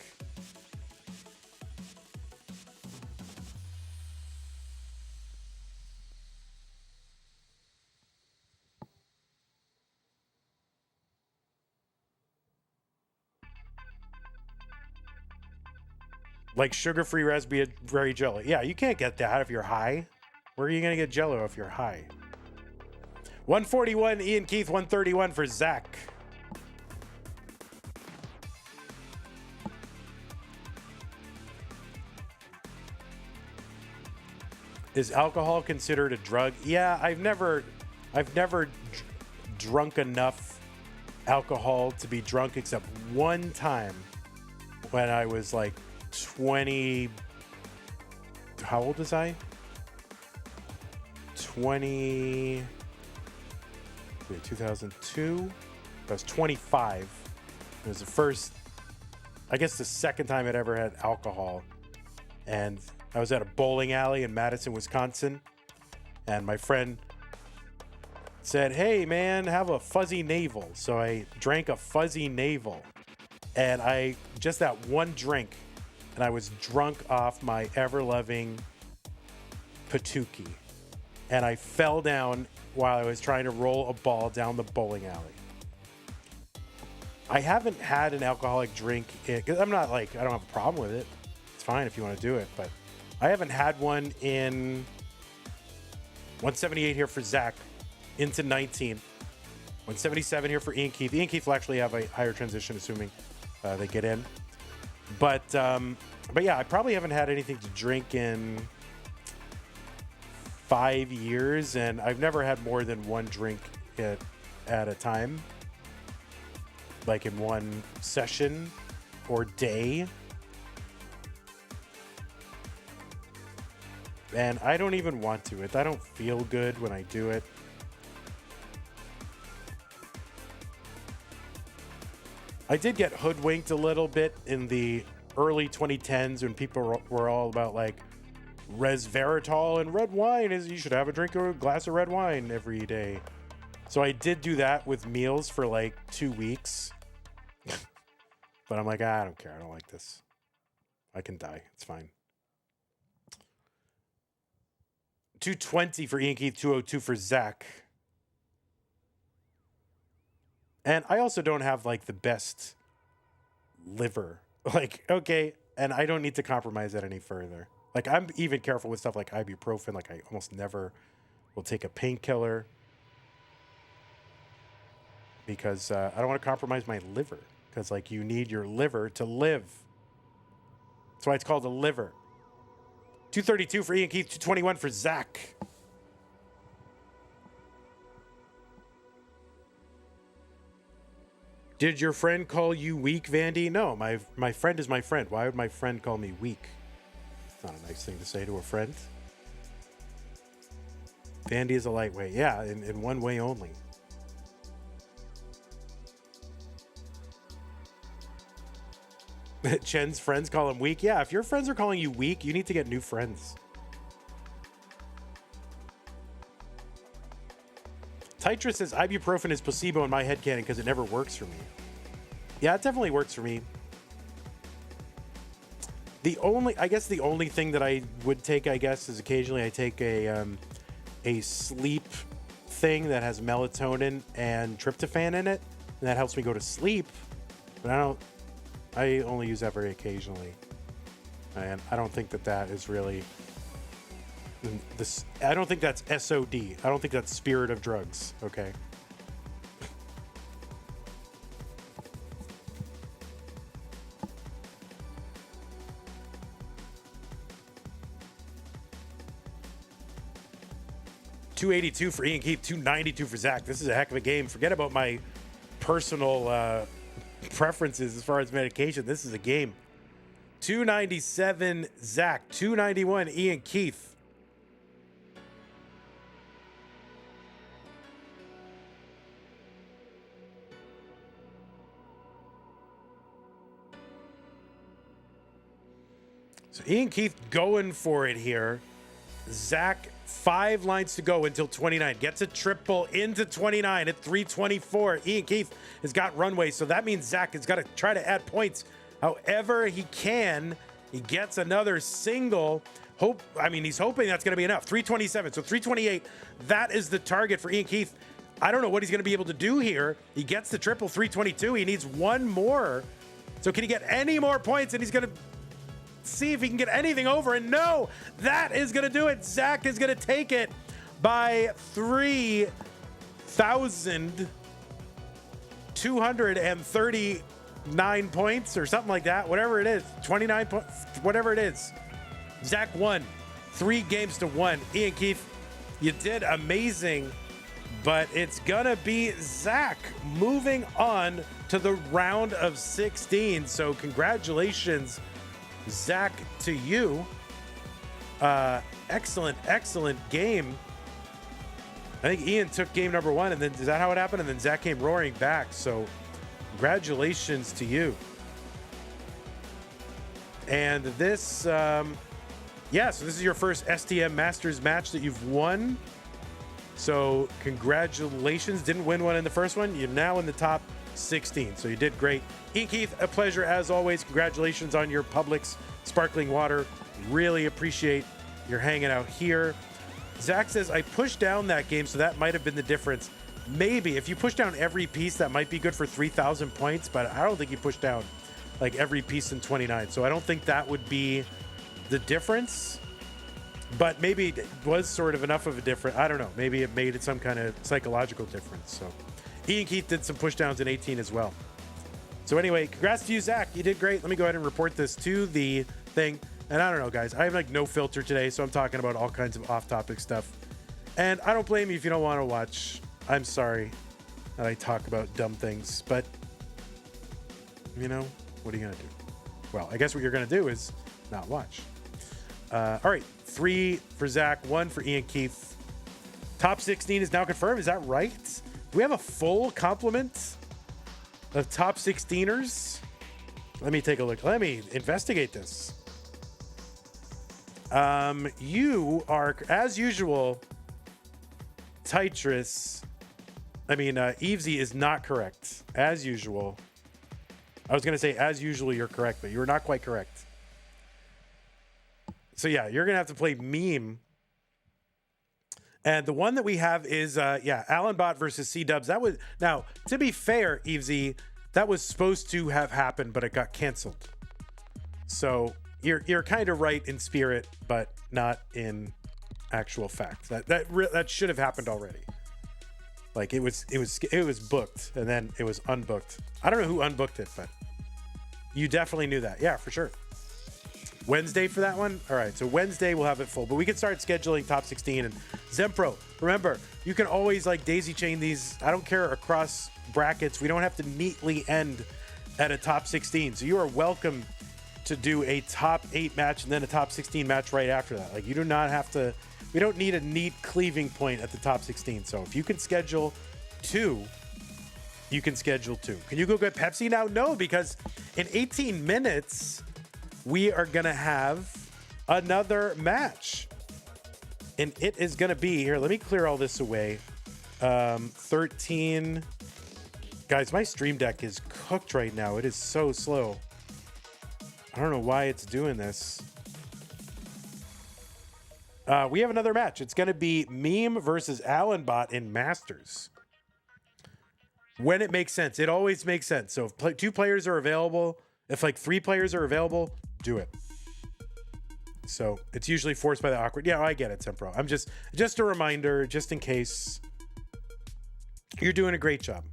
Like sugar-free raspberry jelly. Yeah, you can't get that if you're high. Where are you going to get Jello if you're high? 141, Iankeith, 131 for Zach. Is alcohol considered a drug? Yeah, I've never drunk enough alcohol to be drunk except one time when I was like 20. How old was I? 2002. I was 25. It was the second time I'd ever had alcohol. And I was at a bowling alley in Madison, Wisconsin. And my friend said, hey man, have a fuzzy navel. So I drank a fuzzy navel, and I just that one drink, and I was drunk off my ever-loving Pkric, and I fell down while I was trying to roll a ball down the bowling alley. I haven't had an alcoholic drink because I'm not like, I don't have a problem with it. It's fine if you want to do it, but I haven't had one in 178 here for Zach into 19. 177 here for Iankeith. Iankeith will actually have a higher transition, assuming they get in. But yeah, I probably haven't had anything to drink in 5 years, and I've never had more than one drink at a time, like in one session or day. And I don't even want to. I don't feel good when I do it. I did get hoodwinked a little bit in the early 2010s when people were all about like resveratrol and red wine is you should have a glass of red wine every day. So I did do that with meals for like 2 weeks. But I'm like, I don't care. I don't like this. I can die. It's fine. 220 for Iankeith, 202 for Zach. And I also don't have like the best liver. Like, okay, and I don't need to compromise that any further. Like, I'm even careful with stuff like ibuprofen. Like, I almost never will take a painkiller because I don't want to compromise my liver. Because, like, you need your liver to live. That's why it's called a liver. 232 for Iankeith, 221 for Zach. Did your friend call you weak, Vandy? No, my friend is my friend. Why would my friend call me weak? It's not a nice thing to say to a friend. Vandy is a lightweight. Yeah, in one way only. Chen's friends call him weak. Yeah, if your friends are calling you weak, you need to get new friends. Tetris says ibuprofen is placebo in my headcanon because it never works for me. Yeah, it definitely works for me. I guess the only thing that I would take, is occasionally I take a sleep thing that has melatonin and tryptophan in it, and that helps me go to sleep. But I only use that very occasionally. And I don't think that is really this. I don't think that's SOD. I don't think that's spirit of drugs. Okay. $282 for Iankeith, $292 for Zach. This is a heck of a game. Forget about my personal preferences as far as medication. This is a game. 297 Zach, 291 Iankeith. So Iankeith going for it here. Zach, 5 lines to go until 29. Gets a triple into 29 at 324. Iankeith has got runway, so that means Zach has got to try to add points however he can. He gets another single. He's hoping that's going to be enough. 327, so 328. That is the target for Iankeith. I don't know what he's going to be able to do here. He gets the triple, 322. He needs one more. So can he get any more points? And he's going to see if he can get anything over, and no, that is going to do it. Zach is going to take it by 3,239 points or something like that, whatever it is, 29 points, whatever it is. Zach won 3 games to 1. Iankeith, you did amazing, but it's gonna be Zach moving on to the round of 16. So congratulations, Zach, to you. Excellent game. I think Ian took game number 1, and then is that how it happened? And then Zach came roaring back. So congratulations to you. And this, so this is your first STM Masters match that you've won. So congratulations. Didn't win one in the first one. You're now in the top 16. So you did great. Iankeith, a pleasure as always. Congratulations on your Publix sparkling water. Really appreciate your hanging out here. Zach says, I pushed down that game, so that might have been the difference. Maybe. If you push down every piece, that might be good for 3,000 points, but I don't think you pushed down like every piece in 29. So I don't think that would be the difference. But maybe it was sort of enough of a difference. I don't know. Maybe it made it some kind of psychological difference. So Iankeith did some pushdowns in 18 as well. So anyway, congrats to you, Zach. You did great. Let me go ahead and report this to the thing. And I don't know, guys. I have like no filter today, so I'm talking about all kinds of off-topic stuff. And I don't blame you if you don't want to watch. I'm sorry that I talk about dumb things, but you know, what are you going to do? Well, I guess what you're going to do is not watch. All right, 3 for Zach, 1 for Iankeith. Top 16 is now confirmed. Is that right? Do we have a full complement of top 16ers? Let me take a look. Let me investigate this. You are, as usual, Tetris. Eavesy is not correct. As usual. I was going to say, as usual, you're correct, but you were not quite correct. So, yeah, you're going to have to play Meme. And the one that we have is, Allenbot versus C-Dubs. That was, now, to be fair, Eavesy, that was supposed to have happened, but it got canceled. So, you're kind of right in spirit, but not in actual fact. That should have happened already. Like it was booked and then it was unbooked. I don't know who unbooked it, but you definitely knew that. Yeah, for sure. Wednesday for that one. All right, so Wednesday we'll have it full, but we can start scheduling top 16 and Zempro. Remember, you can always like daisy chain these. I don't care across brackets. We don't have to neatly end at a top 16. So you are welcome to do a top 8 match and then a top 16 match right after that. Like you do not have to. We don't need a neat cleaving point at the top 16. So if you can schedule 2, you can schedule 2. Can you go get Pepsi now? No, because in 18 minutes, we are going to have another match. And it is going to be, here, let me clear all this away. 13. Guys, my stream deck is cooked right now. It is so slow. I don't know why it's doing this. We have another match. It's going to be Meme versus Allenbot in Masters. When it makes sense. It always makes sense. So if 2 players are available, if like 3 players are available, do it. So it's usually forced by the awkward. Yeah, I get it, Sempro. I'm just a reminder, just in case. You're doing a great job.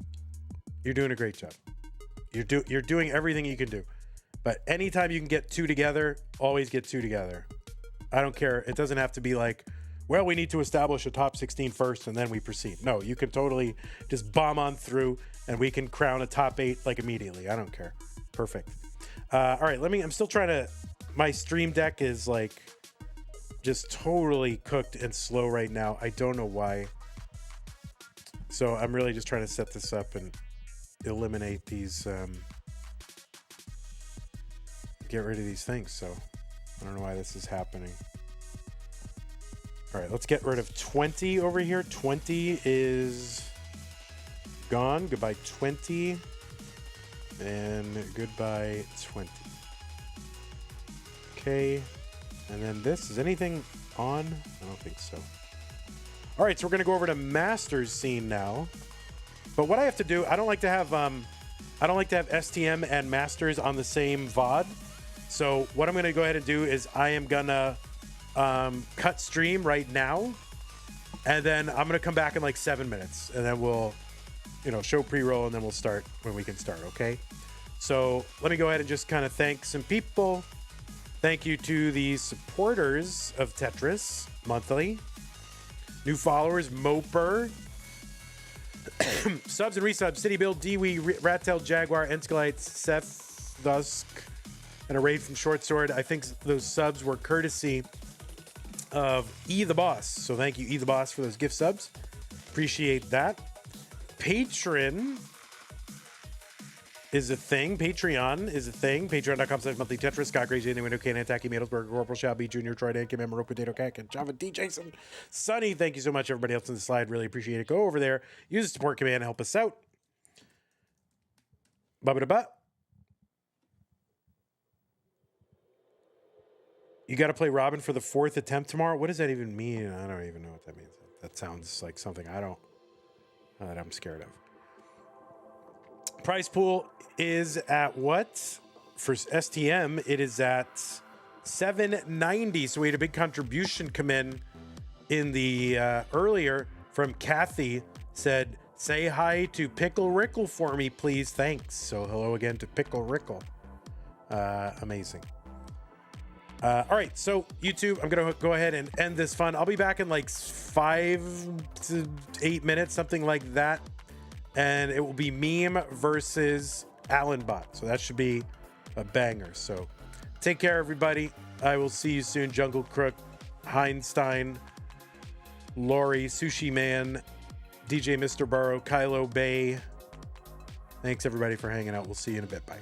You're doing a great job. You're doing everything you can do. But anytime you can get 2 together, always get 2 together. I don't care. It doesn't have to be like, well, we need to establish a top 16 first and then we proceed. No, you can totally just bomb on through and we can crown a top 8 like immediately. I don't care. Perfect. All right, I'm still trying to, my stream deck is like just totally cooked and slow right now. I don't know why. So I'm really just trying to set this up and eliminate these, get rid of these things. So I don't know why this is happening. All right, let's get rid of 20 over here. 20 is gone. Goodbye 20 and goodbye 20. Okay, and then this, is anything on? I don't think so. All right, so we're gonna go over to Masters scene now. But what I have to do, I don't like to have STM and Masters on the same VOD. So what I'm gonna go ahead and do is I am gonna cut stream right now, and then I'm gonna come back in like 7 minutes, and then we'll, show pre-roll, and then we'll start when we can start. Okay. So let me go ahead and just kind of thank some people. Thank you to the supporters of Tetris monthly. New followers, Moper. Subs and resubs, City Build, Dewey, Rattail, Jaguar, Enskelite, Seth, Dusk, and a raid from Short Sword. I think those subs were courtesy of E the Boss. So thank you, E the Boss, for those gift subs. Appreciate that. Patron is a thing. Patreon is a thing. Patreon.com/monthly Tetris. Scott Gracie, anyone who can't attack Middlesbrough, Corporal Shelby, Junior, Troy Dan, Kim, Emerald, Potato Cack, and Java D. Jason. Sonny, thank you so much. Everybody else on the slide, really appreciate it. Go over there. Use the support command to help us out. Bubba-da-ba. You got to play Robin for the 4th attempt tomorrow? What does that even mean? I don't even know what that means. That sounds like something that I'm scared of. Price pool is at what? For STM, it is at $7.90. So we had a big contribution come in the earlier from Kathy. Said, say hi to Pickle Rickle for me, please. Thanks. So hello again to Pickle Rickle. Amazing. All right, so YouTube, I'm going to go ahead and end this fun. I'll be back in like 5 to 8 minutes, something like that. And it will be Meme versus Allenbot. So that should be a banger. So take care, everybody. I will see you soon. Jungle Crook, Heinstein, Lori, Sushi Man, DJ Mr. Burrow, Kylo Bay. Thanks, everybody, for hanging out. We'll see you in a bit. Bye.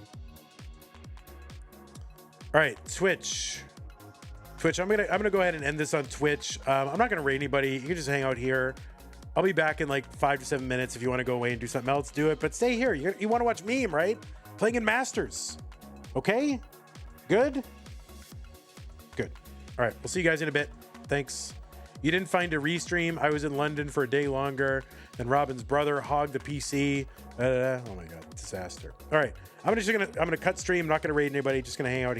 All right, Twitch, I'm gonna go ahead and end this on Twitch. I'm not gonna raid anybody. You can just hang out here. I'll be back in like 5 to 7 minutes. If you want to go away and do something else, do it. But stay here. You want to watch Meme, right? Playing in Masters. Okay? Good? Good. All right. We'll see you guys in a bit. Thanks. You didn't find a restream. I was in London for a day longer. Then Robin's brother hogged the PC. Oh my God. Disaster. All right. I'm gonna cut stream. I'm not gonna raid anybody. Just gonna hang out here.